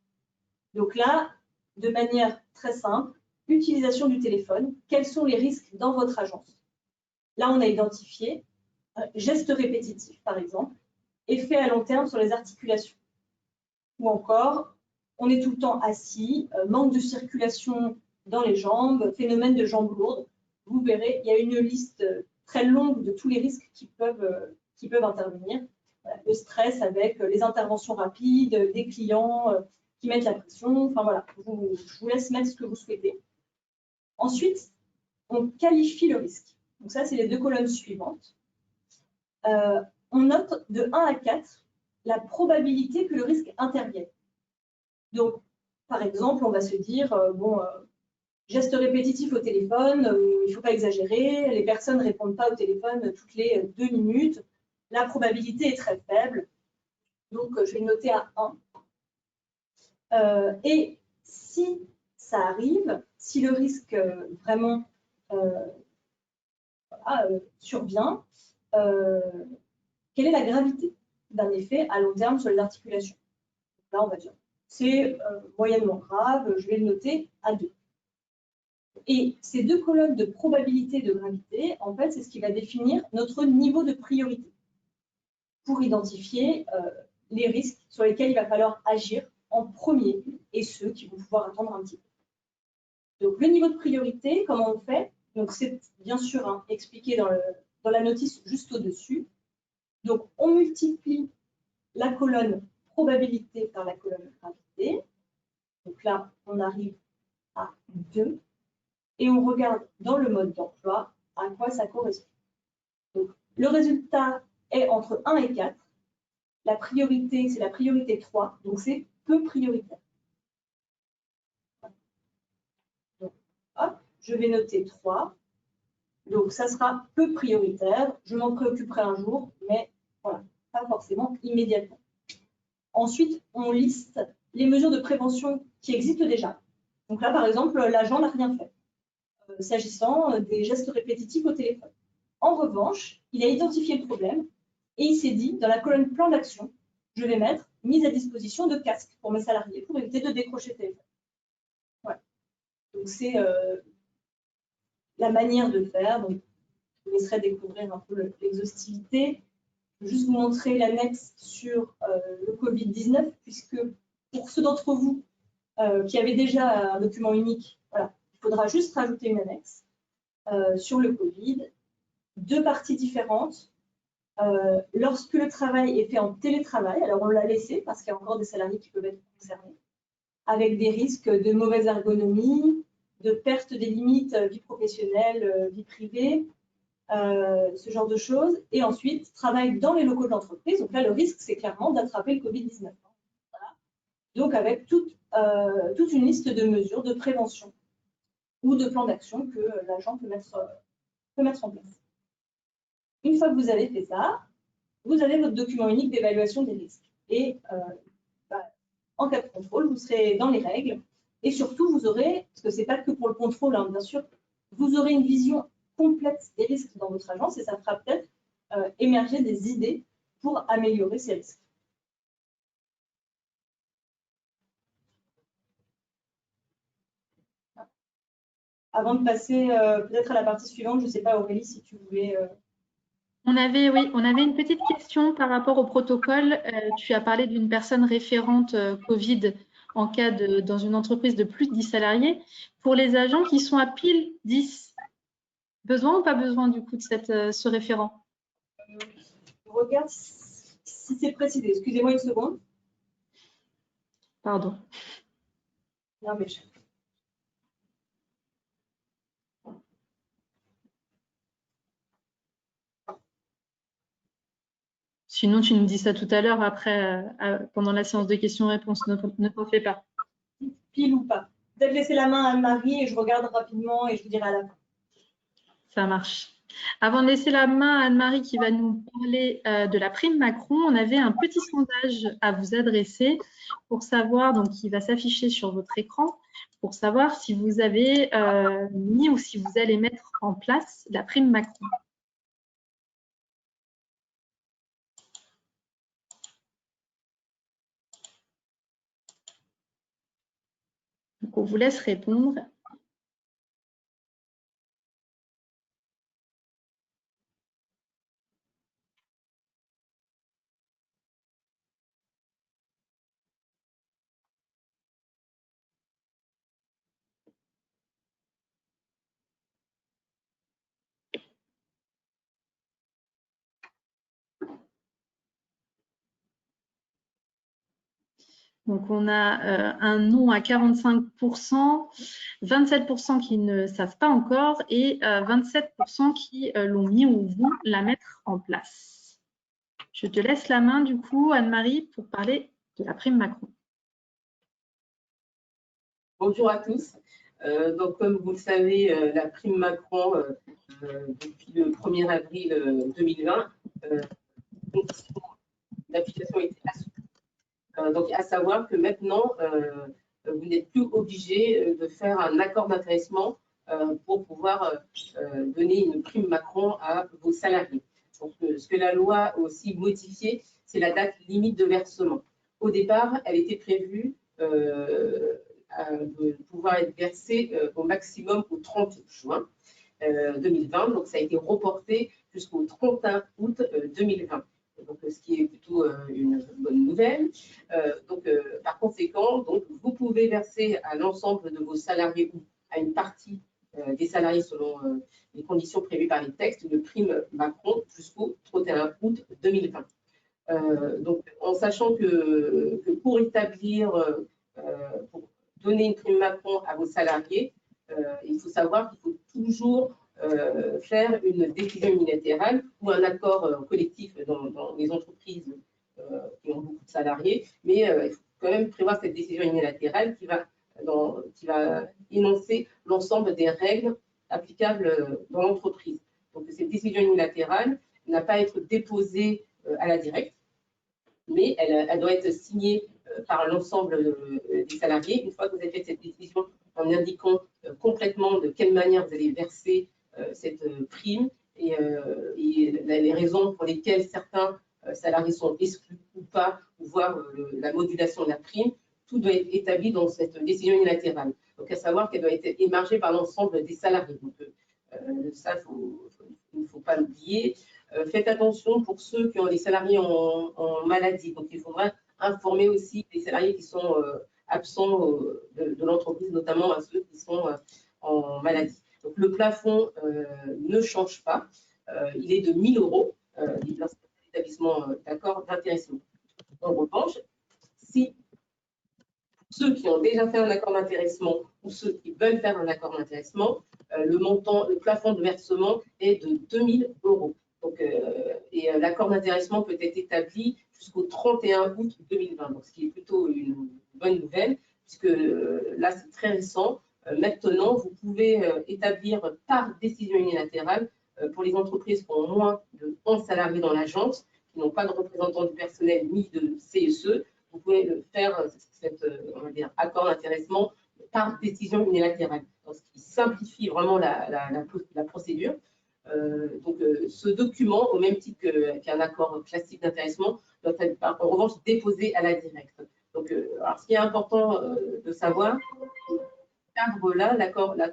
Donc là, de manière très simple, utilisation du téléphone, quels sont les risques dans votre agence? Là, on a identifié gestes répétitifs, par exemple, effet à long terme sur les articulations. Ou encore, on est tout le temps assis, manque de circulation dans les jambes, phénomène de jambes lourdes. Vous verrez, il y a une liste très longue de tous les risques qui peuvent intervenir. Voilà, le stress avec les interventions rapides, des clients qui mettent la pression. Enfin voilà, je vous laisse mettre ce que vous souhaitez. Ensuite, on qualifie le risque. Donc ça, c'est les 2 colonnes suivantes. On note de 1 à 4 la probabilité que le risque intervienne. Donc, par exemple, on va se dire, geste répétitif au téléphone, il ne faut pas exagérer, les personnes ne répondent pas au téléphone toutes les 2 minutes, la probabilité est très faible, donc je vais le noter à 1. Et si ça arrive, si le risque vraiment survient, quelle est la gravité d'un effet à long terme sur les articulations? Là, on va dire, c'est moyennement grave, je vais le noter à 2. Et ces deux colonnes de probabilité de gravité, en fait, c'est ce qui va définir notre niveau de priorité pour identifier les risques sur lesquels il va falloir agir en premier et ceux qui vont pouvoir attendre un petit peu. Donc, le niveau de priorité, comment on fait? Donc, c'est bien sûr expliqué dans la notice juste au-dessus. Donc, on multiplie la colonne probabilité par la colonne gravité. Donc là, on arrive à 2. Et on regarde dans le mode d'emploi à quoi ça correspond. Donc, le résultat est entre 1 et 4. La priorité, c'est la priorité 3, donc c'est peu prioritaire. Donc, hop, je vais noter 3. Donc, ça sera peu prioritaire. Je m'en préoccuperai un jour, mais voilà, pas forcément immédiatement. Ensuite, on liste les mesures de prévention qui existent déjà. Donc là, par exemple, l'agent n'a rien fait s'agissant des gestes répétitifs au téléphone. En revanche, il a identifié le problème et il s'est dit, dans la colonne plan d'action, je vais mettre mise à disposition de casques pour mes salariés pour éviter de décrocher le téléphone. Voilà. Donc c'est la manière de faire. Donc, je vous laisserai découvrir un peu l'exhaustivité. Je vais juste vous montrer l'annexe sur le Covid-19, puisque pour ceux d'entre vous qui avaient déjà un document unique, voilà, il faudra juste rajouter une annexe sur le Covid. 2 parties différentes. Lorsque le travail est fait en télétravail, alors on l'a laissé parce qu'il y a encore des salariés qui peuvent être concernés, avec des risques de mauvaise ergonomie, de perte des limites vie professionnelle, vie privée, ce genre de choses. Et ensuite, travail dans les locaux de l'entreprise. Donc là, le risque, c'est clairement d'attraper le Covid-19. Voilà. Donc avec toute une liste de mesures de prévention ou de plans d'action que l'agent peut mettre en place. Une fois que vous avez fait ça, vous avez votre document unique d'évaluation des risques. Et en cas de contrôle, vous serez dans les règles. Et surtout, vous aurez, parce que ce n'est pas que pour le contrôle, hein, bien sûr, vous aurez une vision complète des risques dans votre agence et ça fera peut-être émerger des idées pour améliorer ces risques. Avant de passer peut-être à la partie suivante, je ne sais pas Aurélie si tu voulais… On avait une petite question par rapport au protocole. Tu as parlé d'une personne référente Covid en cas dans une entreprise de plus de 10 salariés. Pour les agents qui sont à pile 10, besoin ou pas besoin du coup de ce référent? Je regarde si c'est précisé. Excusez-moi une seconde. Pardon. Non, mais Sinon, tu nous dis ça tout à l'heure, après, pendant la séance de questions-réponses. Ne t'en fais pas. Pile ou pas. Peut-être laisser la main à Anne-Marie et je regarde rapidement et je vous dirai à la fin. Ça marche. Avant de laisser la main à Anne-Marie qui va nous parler de la prime Macron, on avait un petit sondage à vous adresser pour savoir, donc qui va s'afficher sur votre écran, pour savoir si vous avez mis ou si vous allez mettre en place la prime Macron. Donc, on vous laisse répondre. Donc, on a un non à 45%, 27% qui ne savent pas encore et 27% qui l'ont mis ou vont la mettre en place. Je te laisse la main, du coup, Anne-Marie, pour parler de la prime Macron. Bonjour à tous. Donc, comme vous le savez, la prime Macron, depuis le 1er avril 2020, l'application a été assouplie. Donc, à savoir que maintenant, vous n'êtes plus obligé de faire un accord d'intéressement pour pouvoir donner une prime Macron à vos salariés. Donc, ce que la loi a aussi modifié, c'est la date limite de versement. Au départ, elle était prévue de pouvoir être versée au maximum au 30 juin 2020. Donc, ça a été reporté jusqu'au 31 août 2020. Donc, ce qui est plutôt une bonne nouvelle. Par conséquent, donc, vous pouvez verser à l'ensemble de vos salariés ou à une partie des salariés selon les conditions prévues par les textes une prime Macron jusqu'au 31 août 2020. Donc, en sachant que pour établir, pour donner une prime Macron à vos salariés, il faut savoir qu'il faut toujours faire une décision unilatérale ou un accord collectif dans les entreprises qui ont beaucoup de salariés, mais il faut quand même prévoir cette décision unilatérale qui va énoncer l'ensemble des règles applicables dans l'entreprise. Donc, cette décision unilatérale n'a pas à être déposée à la directe, mais elle doit être signée par l'ensemble des salariés. Une fois que vous avez fait cette décision en indiquant complètement de quelle manière vous allez verser cette prime et les raisons pour lesquelles certains salariés sont exclus ou pas, voire la modulation de la prime, tout doit être établi dans cette décision unilatérale. Donc, à savoir qu'elle doit être émargée par l'ensemble des salariés. Donc, ça, il ne faut pas l'oublier. Faites attention pour ceux qui ont des salariés en maladie. Donc, il faudra informer aussi les salariés qui sont absents de l'entreprise, notamment à ceux qui sont en maladie. Donc, le plafond ne change pas. Il est de 1 000 euros, l'établissement d'accord d'intéressement. En revanche, si ceux qui ont déjà fait un accord d'intéressement ou ceux qui veulent faire un accord d'intéressement, le plafond de versement est de 2 000 euros. Donc, l'accord d'intéressement peut être établi jusqu'au 31 août 2020, donc ce qui est plutôt une bonne nouvelle, puisque là, c'est très récent. Maintenant, vous pouvez établir par décision unilatérale pour les entreprises qui ont moins de 11 salariés dans l'agence, qui n'ont pas de représentant du personnel ni de CSE, vous pouvez le faire, on va dire, accord d'intéressement par décision unilatérale, donc, ce qui simplifie vraiment la procédure. Donc, ce document, au même titre qu'un accord classique d'intéressement, doit être en revanche déposé à la directe. Donc, alors, ce qui est important de savoir, cadre-là,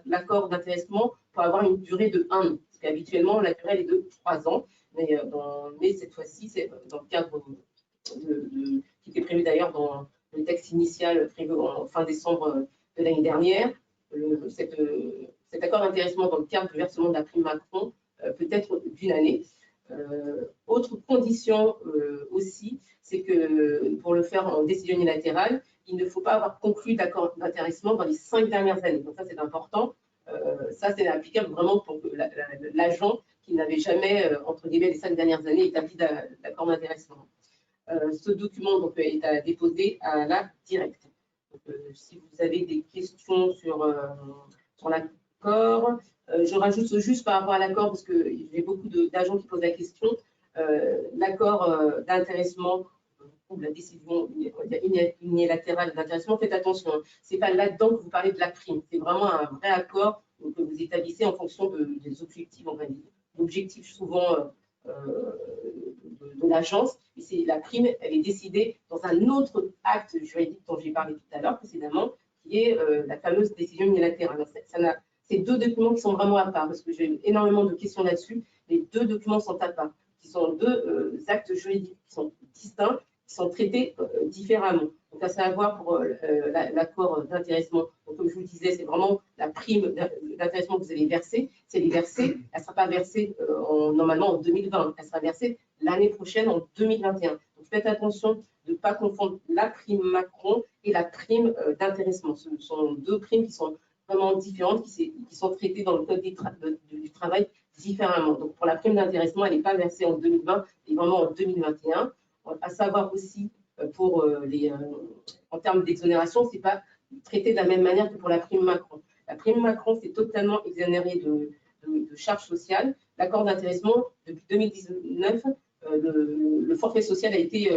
l'accord d'intéressement peut avoir une durée de 1 an, parce qu'habituellement, la durée est de 3 ans, mais cette fois-ci, c'est dans le cadre qui était prévu d'ailleurs dans le texte initial prévu en fin décembre de l'année dernière. Cet accord d'intéressement dans le cadre du versement de la prime Macron peut être d'une année. Autre condition aussi, c'est que pour le faire en décision unilatérale, il ne faut pas avoir conclu d'accord d'intéressement dans les 5 dernières années. Donc ça, c'est important. Ça, c'est applicable vraiment pour l'agent qui n'avait jamais, entre guillemets, les 5 dernières années établi d'accord d'intéressement. Ce document donc, est à déposer à la directe. Donc, si vous avez des questions sur l'accord, je rajoute juste par rapport à l'accord, parce que j'ai beaucoup d'agents qui posent la question, l'accord d'intéressement ou la décision unilatérale d'intéressement, faites attention, ce n'est pas là-dedans que vous parlez de la prime, c'est vraiment un vrai accord que vous établissez en fonction des objectifs, on va dire. L'objectif souvent de l'agence, et la prime, elle est décidée dans un autre acte juridique dont j'ai parlé tout à l'heure précédemment, qui est la fameuse décision unilatérale. C'est 2 documents qui sont vraiment à part, parce que j'ai énormément de questions là-dessus. Les 2 documents sont à part, qui sont 2 actes juridiques qui sont distincts, qui sont traités différemment. Donc, à savoir pour l'accord d'intéressement, comme je vous le disais, c'est vraiment la prime d'intéressement que vous allez verser. Si elle est versée, elle ne sera pas versée normalement en 2020, elle sera versée l'année prochaine en 2021. Donc, faites attention de ne pas confondre la prime Macron et la prime d'intéressement. Ce sont 2 primes qui sont vraiment différentes, qui sont traitées dans le code du travail différemment. Donc, pour la prime d'intéressement, elle n'est pas versée en 2020, elle est vraiment en 2021. À savoir aussi, en termes d'exonération, ce n'est pas traité de la même manière que pour la prime Macron. La prime Macron, c'est totalement exonéré de charges sociales. L'accord d'intéressement, depuis 2019, le forfait social a été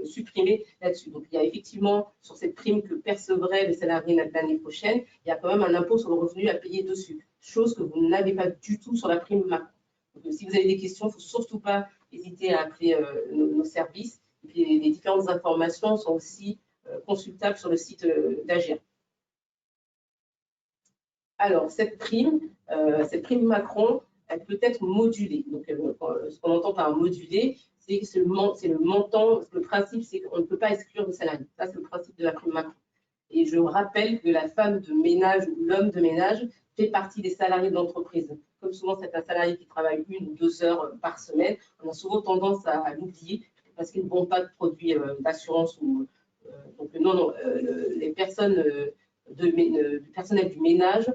supprimé là-dessus. Donc, il y a effectivement, sur cette prime que percevraient les salariés l'année prochaine, il y a quand même un impôt sur le revenu à payer dessus, chose que vous n'avez pas du tout sur la prime Macron. Donc, si vous avez des questions, il ne faut surtout pas hésiter à appeler nos services. Et puis, les différentes informations sont aussi consultables sur le site d'Agir. Alors, cette prime Macron, elle peut être modulée. Donc, ce qu'on entend par moduler, c'est le montant. Le principe, c'est qu'on ne peut pas exclure le salarié. Ça, c'est le principe de la prime Macron. Et je rappelle que la femme de ménage ou l'homme de ménage fait partie des salariés de l'entreprise. Comme souvent, c'est un salarié qui travaille 1 ou 2 heures par semaine. On a souvent tendance à l'oublier parce qu'ils ne vendent pas de produits d'assurance. Donc, non, les personnes du personnel du ménage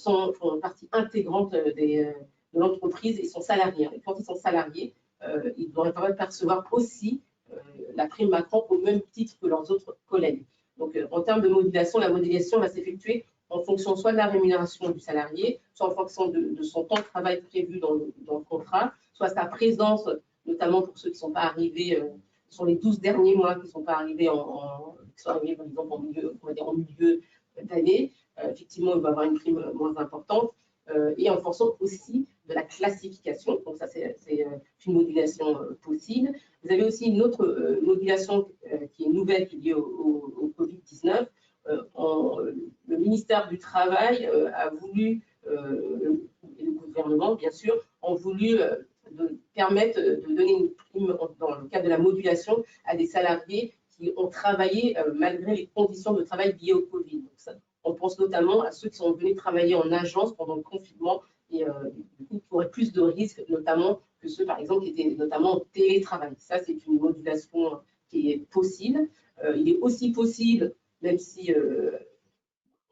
font partie intégrante de l'entreprise et sont salariés. Et quand ils sont salariés, ils doivent percevoir aussi la prime Macron au même titre que leurs autres collègues. Donc, en termes de modulation, la modulation va s'effectuer en fonction soit de la rémunération du salarié, soit en fonction de son temps de travail prévu dans le contrat, soit sa présence, notamment pour ceux qui ne sont pas arrivés sur les 12 derniers mois, qui ne sont pas arrivés qui sont arrivés, par exemple, en milieu d'année. Effectivement, il va avoir une prime moins importante. Et en fonction aussi de la classification. Donc, ça, c'est une modulation possible. Vous avez aussi une autre modulation qui est nouvelle, qui est liée au Covid-19. Le ministère du Travail a voulu, et le gouvernement, bien sûr, ont voulu permettre de donner une prime dans le cadre de la modulation à des salariés qui ont travaillé malgré les conditions de travail liées au Covid. Donc, ça, on pense notamment à ceux qui sont venus travailler en agence pendant le confinement et du coup, qui auraient plus de risques, notamment que ceux, par exemple, qui étaient notamment en télétravail. Ça, c'est une modulation qui est possible. Il est aussi possible, même si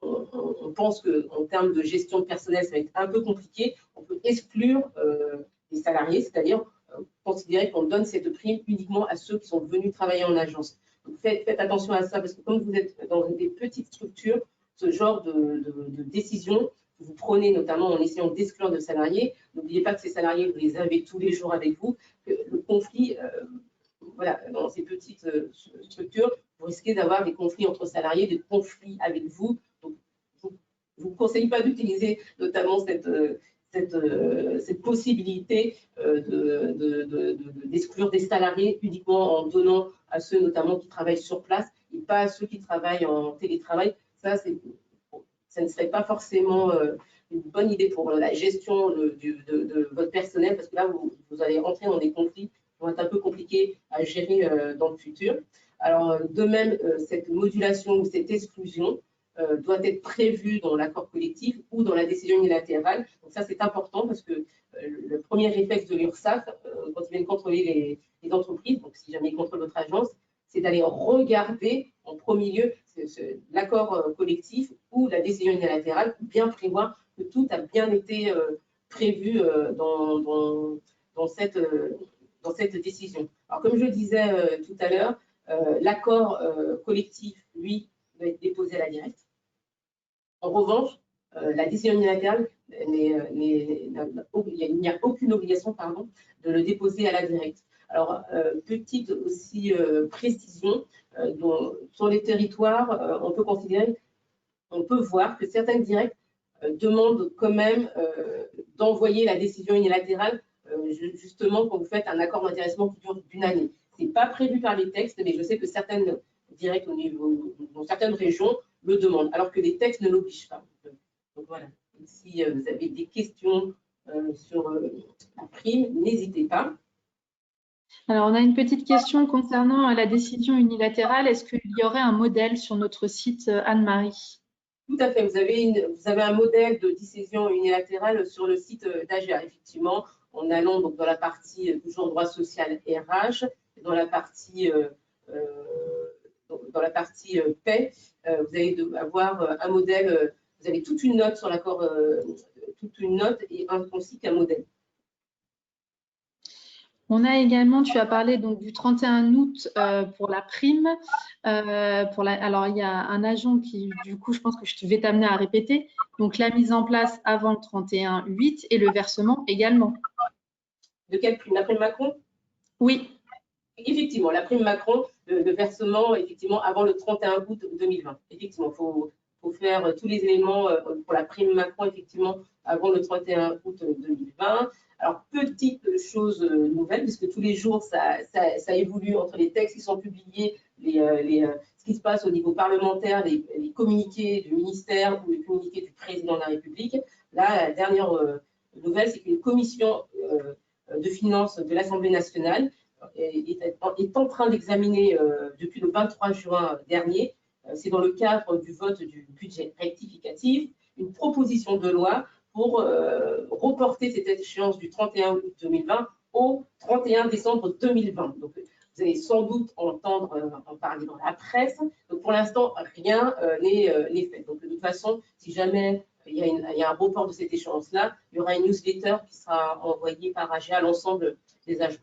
on pense qu'en termes de gestion de personnel, ça va être un peu compliqué, on peut exclure les salariés, c'est-à-dire considérer qu'on donne cette prime uniquement à ceux qui sont venus travailler en agence. Donc, faites attention à ça, parce que comme vous êtes dans des petites structures, ce genre de décision que vous prenez, notamment en essayant d'exclure des salariés, n'oubliez pas que ces salariés, vous les avez tous les jours avec vous, que le conflit, voilà, dans ces petites structures, vous risquez d'avoir des conflits entre salariés, des conflits avec vous. Donc, je ne vous conseille pas d'utiliser notamment cette possibilité d'exclure des salariés uniquement en donnant à ceux notamment qui travaillent sur place et pas à ceux qui travaillent en télétravail. Ça ne serait pas forcément une bonne idée pour la gestion de votre personnel, parce que là, vous allez rentrer dans des conflits qui vont être un peu compliqués à gérer dans le futur. Alors, de même, cette modulation ou cette exclusion doit être prévue dans l'accord collectif ou dans la décision unilatérale. Donc ça, c'est important parce que le premier réflexe de l'URSSAF, quand ils viennent contrôler les entreprises, donc si jamais ils contrôlent votre agence, c'est d'aller regarder en premier lieu l'accord collectif ou la décision unilatérale, bien prévoir que tout a bien été prévu dans cette décision. Alors, comme je le disais tout à l'heure, l'accord collectif, lui, doit être déposé à la directe. En revanche, la décision unilatérale, il n'y a aucune obligation de le déposer à la directe. Alors, petite aussi précision, sur les territoires, on peut voir que certaines directes demandent quand même d'envoyer la décision unilatérale justement quand vous faites un accord d'intéressement qui dure d'1 année. Ce n'est pas prévu par les textes, mais je sais que certaines directes dans certaines régions le demandent, alors que les textes ne l'obligent pas. Donc voilà, si vous avez des questions sur la prime, n'hésitez pas. Alors, on a une petite question concernant la décision unilatérale. Est-ce qu'il y aurait un modèle sur notre site, Anne-Marie? Tout à fait. Vous avez un modèle de décision unilatérale sur le site d'AGA, effectivement, en allant donc dans la partie toujours droit social RH, dans la partie paix, vous allez avoir un modèle. Vous avez toute une note sur l'accord, toute une note et ainsi qu'un modèle. On a également, tu as parlé donc du 31 août pour la prime. Alors, il y a un agent qui, du coup, je pense que je vais t'amener à répéter. Donc, la mise en place avant le 31/8 et le versement également. De quelle prime? La prime Macron? Oui. Effectivement, la prime Macron, le versement, effectivement, avant le 31 août 2020. Effectivement, il faut faire tous les éléments pour la prime Macron, effectivement, avant le 31 août 2020. Alors, petite chose nouvelle, puisque tous les jours, ça évolue entre les textes qui sont publiés, ce qui se passe au niveau parlementaire, les communiqués du ministère ou les communiqués du président de la République. Là, la dernière nouvelle, c'est qu'une commission de finances de l'Assemblée nationale est en train d'examiner depuis le 23 juin dernier, c'est dans le cadre du vote du budget rectificatif, une proposition de loi pour reporter cette échéance du 31 août 2020 au 31 décembre 2020. Donc, vous allez sans doute entendre en parler dans la presse. Donc, pour l'instant, rien n'est fait. Donc, de toute façon, si jamais il y a un report de cette échéance-là, il y aura une newsletter qui sera envoyée par AGA à l'ensemble des agents.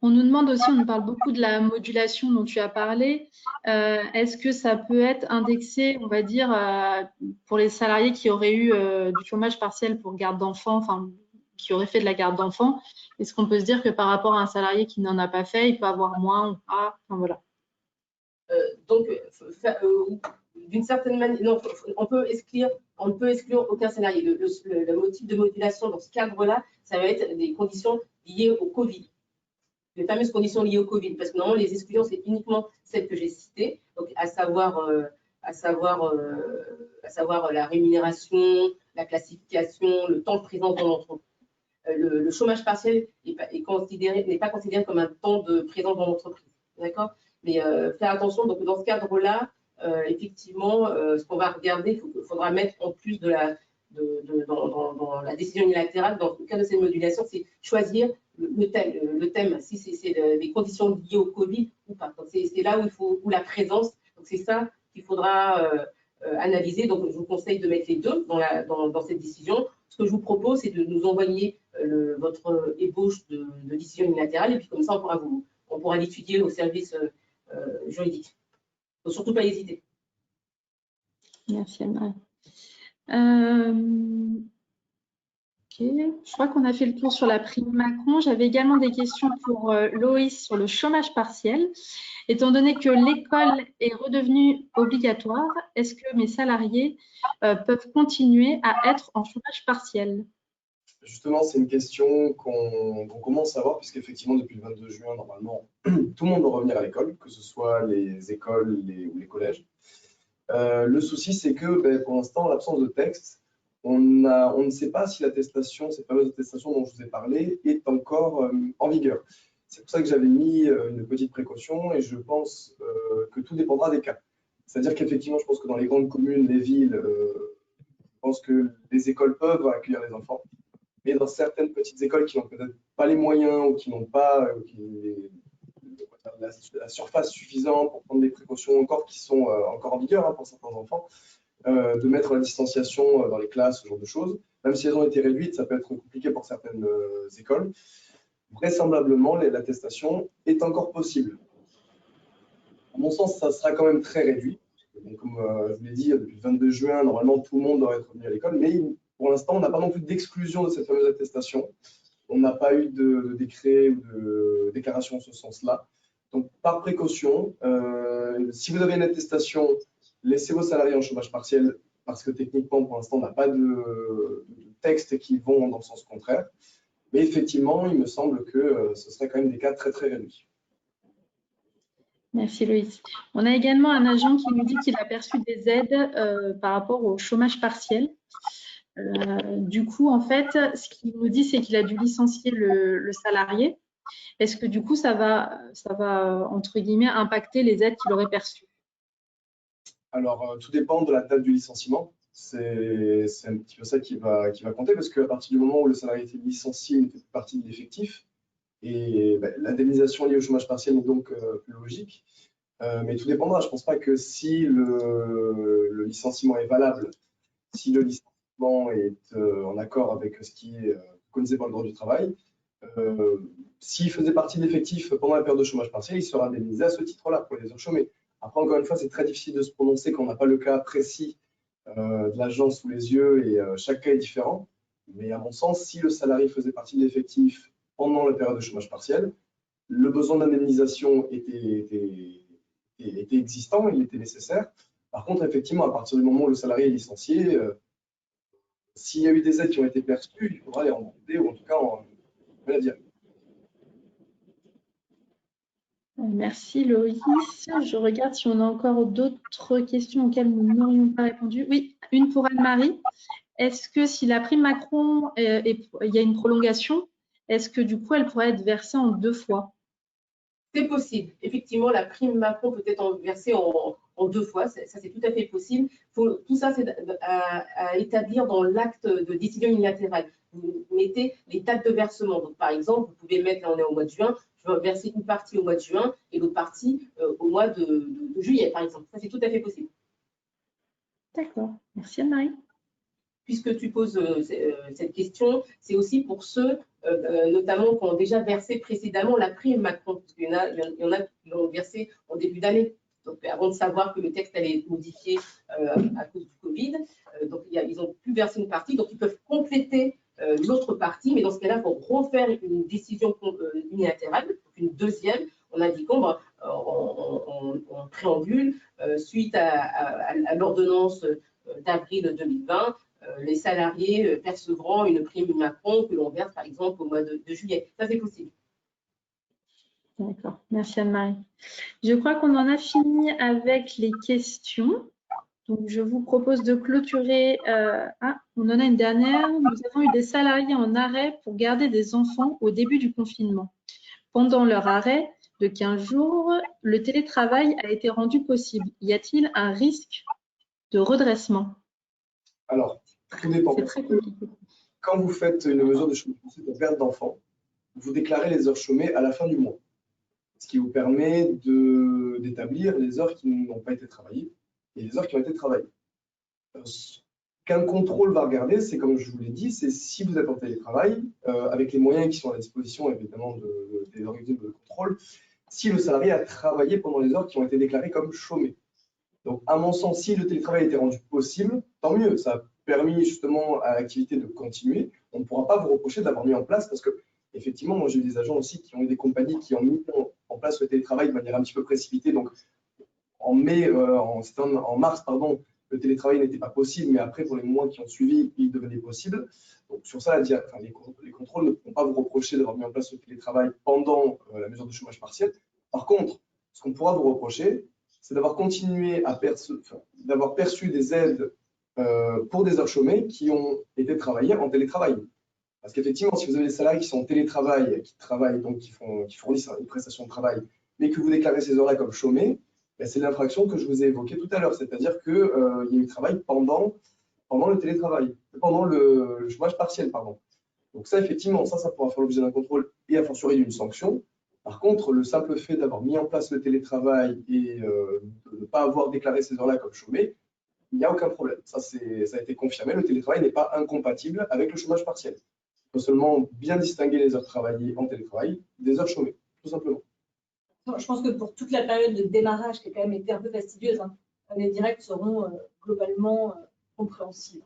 On nous demande aussi, on nous parle beaucoup de la modulation dont tu as parlé. Est-ce que ça peut être indexé, on va dire, pour les salariés qui auraient eu du chômage partiel pour garde d'enfants, enfin, qui auraient fait de la garde d'enfants? Est-ce qu'on peut se dire que par rapport à un salarié qui n'en a pas fait, il peut avoir moins ou pas? Enfin, voilà. Donc, d'une certaine manière, non, on ne peut exclure aucun salarié. Le motif de modulation dans ce cadre-là, ça va être des conditions liées au Covid. Les fameuses conditions liées au Covid, parce que normalement, les exclusions, c'est uniquement celles que j'ai citées, donc à savoir la rémunération, la classification, le temps de présence dans l'entreprise. Le chômage partiel n'est pas considéré comme un temps de présence dans l'entreprise. D'accord? Mais faire attention, donc dans ce cadre-là, effectivement, ce qu'on va regarder, il faudra mettre en plus dans la décision unilatérale, dans le cas de cette modulation, c'est choisir le thème, si c'est les conditions liées au Covid ou pas. C'est là où la présence, donc c'est ça qu'il faudra analyser. Donc je vous conseille de mettre les deux dans cette décision. Ce que je vous propose, c'est de nous envoyer votre ébauche de décision unilatérale, et puis comme ça, on pourra l'étudier au service juridique. Il ne faut surtout pas hésiter. Merci Anne-Marie. Je crois qu'on a fait le tour sur la prime Macron. J'avais également des questions pour Loïs sur le chômage partiel. Étant donné que l'école est redevenue obligatoire, est-ce que mes salariés peuvent continuer à être en chômage partiel? Justement, c'est une question qu'on commence à voir, puisqu'effectivement, depuis le 22 juin, normalement, tout le monde doit revenir à l'école, que ce soit les écoles ou les collèges. Le souci, c'est que pour l'instant, l'absence de texte, on ne sait pas si l'attestation, cette fameuse attestation dont je vous ai parlé, est encore en vigueur. C'est pour ça que j'avais mis une petite précaution, et je pense que tout dépendra des cas. C'est-à-dire qu'effectivement, je pense que dans les grandes communes, les villes, je pense que les écoles peuvent accueillir les enfants. Mais dans certaines petites écoles qui n'ont peut-être pas les moyens ou qui n'ont pas la surface suffisante pour prendre des précautions encore qui sont encore en vigueur pour certains enfants, de mettre la distanciation dans les classes, ce genre de choses. Même si elles ont été réduites, ça peut être compliqué pour certaines écoles. Vraisemblablement, l'attestation est encore possible. À mon sens, ça sera quand même très réduit. Donc, comme je vous l'ai dit, depuis le 22 juin, normalement, tout le monde doit être revenu à l'école, mais pour l'instant, on n'a pas non plus d'exclusion de cette fameuse attestation. On n'a pas eu de décret ou de déclaration en ce sens-là. Donc, par précaution, si vous avez une attestation, laissez vos salariés en chômage partiel parce que techniquement, pour l'instant, on n'a pas de textes qui vont dans le sens contraire. Mais effectivement, il me semble que ce serait quand même des cas très, très réduits. Merci Loïs. On a également un agent qui nous dit qu'il a perçu des aides par rapport au chômage partiel. Du coup, en fait, ce qu'il nous dit, c'est qu'il a dû licencier le salarié. Est-ce que du coup, ça va, entre guillemets, impacter les aides qu'il aurait perçues? Alors, tout dépend de la date du licenciement. C'est un petit peu ça qui va compter, parce qu'à partir du moment où le salarié était licencié, il fait partie de l'effectif. Et l'indemnisation liée au chômage partiel est donc plus logique. Mais tout dépendra. Je ne pense pas que si le licenciement est valable, si le licenciement est en accord avec ce qui est connaissé par le droit du travail, s'il faisait partie de l'effectif pendant la période de chômage partiel, il sera indemnisé à ce titre-là pour les heures chômées. Après, encore une fois, c'est très difficile de se prononcer quand on n'a pas le cas précis de l'agent sous les yeux et chaque cas est différent. Mais à mon sens, si le salarié faisait partie de l'effectif pendant la période de chômage partiel, le besoin d'indemnisation était existant, il était nécessaire. Par contre, effectivement, à partir du moment où le salarié est licencié, s'il y a eu des aides qui ont été perçues, il faudra les rembourser ou en tout cas en dire. Merci Loïs. Je regarde si on a encore d'autres questions auxquelles nous n'aurions pas répondu. Oui, une pour Anne-Marie. Est-ce que si la prime Macron, il y a une prolongation, est-ce que du coup, elle pourrait être versée en 2 fois? C'est possible. Effectivement, la prime Macron peut être versée en 2 fois. Ça, c'est tout à fait possible. Tout ça, c'est à établir dans l'acte de décision unilatérale. Vous mettez les dates de versement. Donc, par exemple, vous pouvez mettre, là, on est au mois de juin, je vais verser une partie au mois de juin et l'autre partie au mois de juillet, par exemple. Ça, c'est tout à fait possible. D'accord. Merci Anne-Marie. Puisque tu poses cette question, c'est aussi pour ceux, notamment qui ont déjà versé précédemment la prime Macron, parce qu'il y en a qui l'ont versé en début d'année, donc avant de savoir que le texte allait être modifié à cause du Covid. Donc ils ont pu verser une partie, donc ils peuvent compléter l'autre partie, mais dans ce cas-là, il faut refaire une décision unilatérale, une deuxième, en indiquant en préambule, suite à l'ordonnance d'avril 2020, les salariés percevront une prime Macron que l'on verse par exemple au mois de juillet. Ça, c'est possible. D'accord, merci Anne-Marie. Je crois qu'on en a fini avec les questions. Donc, je vous propose de clôturer. On en a une dernière. Nous avons eu des salariés en arrêt pour garder des enfants au début du confinement. Pendant leur arrêt de 15 jours, le télétravail a été rendu possible. Y a-t-il un risque de redressement? Alors, tout dépend. C'est très compliqué. Quand vous faites une mesure de chômage de perte d'enfants, vous déclarez les heures chômées à la fin du mois, ce qui vous permet d'établir les heures qui n'ont pas été travaillées et les heures qui ont été travaillées. Qu'un contrôle va regarder, c'est comme je vous l'ai dit, c'est si vous êtes en télétravail, avec les moyens qui sont à la disposition évidemment des organismes de contrôle, si le salarié a travaillé pendant les heures qui ont été déclarées comme chômées. Donc, à mon sens, si le télétravail a été rendu possible, tant mieux. Ça a permis justement à l'activité de continuer. On ne pourra pas vous reprocher de l'avoir mis en place parce que, effectivement, moi j'ai eu des agents aussi qui ont eu des compagnies qui ont mis en place le télétravail de manière un petit peu précipitée. Donc, en mars, pardon, le télétravail n'était pas possible, mais après, pour les mois qui ont suivi, il devenait possible. Donc, sur ça, les contrôles ne pourront pas vous reprocher d'avoir mis en place le télétravail pendant la mesure de chômage partiel. Par contre, ce qu'on pourra vous reprocher, c'est d'avoir continué d'avoir perçu des aides pour des heures chômées qui ont été travaillées en télétravail. Parce qu'effectivement, si vous avez des salariés qui sont en télétravail, qui travaillent, donc qui fournissent une prestation de travail, mais que vous déclarez ces heures-là comme chômées, ben, c'est l'infraction que je vous ai évoquée tout à l'heure, c'est-à-dire qu'il y a eu travail pendant le télétravail, pendant le chômage partiel, pardon. Donc ça, effectivement, ça pourra faire l'objet d'un contrôle et a fortiori d'une sanction. Par contre, le simple fait d'avoir mis en place le télétravail et de ne pas avoir déclaré ces heures-là comme chômées, il n'y a aucun problème. Ça a été confirmé. Le télétravail n'est pas incompatible avec le chômage partiel. Il faut seulement bien distinguer les heures travaillées en télétravail des heures chômées, tout simplement. Je pense que pour toute la période de démarrage qui a quand même été un peu fastidieuse, les directs seront globalement compréhensibles.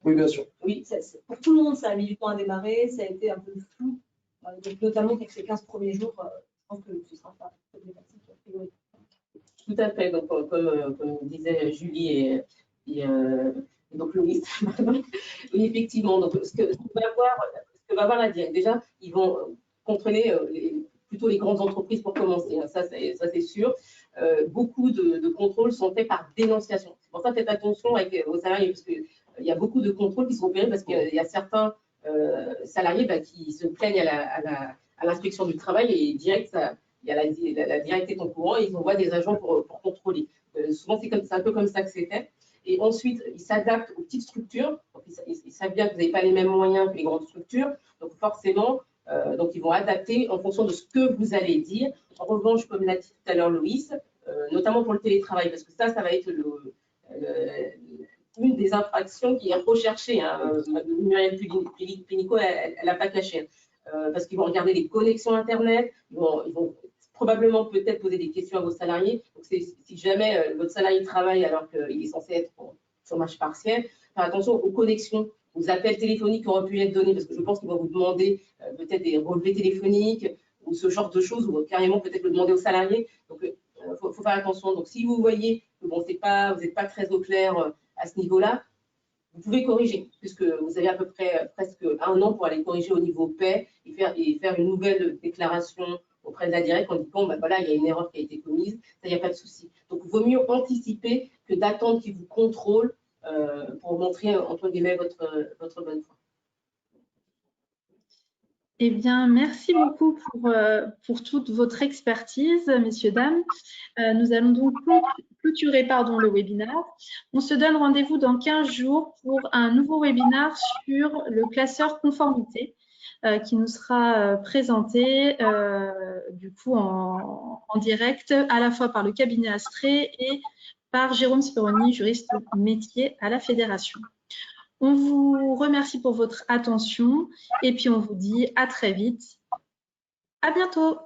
Oui, bien sûr. Oui, pour tout le monde, ça a mis du temps à démarrer, ça a été un peu flou. Donc, notamment pour ces 15 premiers jours, je pense que ce sera pas problématique. Tout à fait. Donc, comme disait Julie et donc Louise, oui, effectivement. Donc, ce que va voir la DIRECT, déjà, ils vont contrôler plutôt les grandes entreprises pour commencer. Ça, c'est sûr. Beaucoup de contrôles sont faits par dénonciation. C'est pour ça, faites attention aux salariés, parce qu'il y a beaucoup de contrôles qui sont opérés parce qu'il y a certains salariés qui se plaignent à l'inspection du travail et direct, il y a la directe est au courant et ils envoient des agents pour contrôler. Souvent, c'est un peu comme ça que c'est fait. Et ensuite, ils s'adaptent aux petites structures. Donc, ils savent bien que vous n'avez pas les mêmes moyens que les grandes structures. Donc, forcément, donc ils vont adapter en fonction de ce que vous allez dire. En revanche, comme l'a dit tout à l'heure Loïs, notamment pour le télétravail, parce que ça va être une des infractions qui est recherchée. Muriel Pénicaud, elle n'a pas caché. Parce qu'ils vont regarder les connexions Internet, ils vont probablement peut-être poser des questions à vos salariés. Donc, si jamais votre salarié travaille alors qu'il est censé être en chômage partiel, faire attention aux connexions, aux appels téléphoniques qui auraient pu être donnés, parce que je pense qu'ils vont vous demander peut-être des relevés téléphoniques ou ce genre de choses, ou carrément peut-être le demander aux salariés. Donc, il faut faire attention. Donc, si vous voyez que bon, vous n'êtes pas très au clair à ce niveau-là, vous pouvez corriger, puisque vous avez à peu près presque 1 an pour aller corriger au niveau paie et faire une nouvelle déclaration auprès de la directe, on dit bon, ben voilà, il y a une erreur qui a été commise, ça, il n'y a pas de souci. Donc, il vaut mieux anticiper que d'attendre qu'ils vous contrôlent pour montrer, entre guillemets, votre bonne foi. Eh bien, merci beaucoup pour toute votre expertise, messieurs, dames. Nous allons donc clôturer le webinaire. On se donne rendez-vous dans 15 jours pour un nouveau webinaire sur le classeur conformité qui nous sera présenté du coup en direct à la fois par le cabinet Astrée et par Jérôme Speroni, juriste métier à la Fédération. On vous remercie pour votre attention et puis on vous dit à très vite. À bientôt.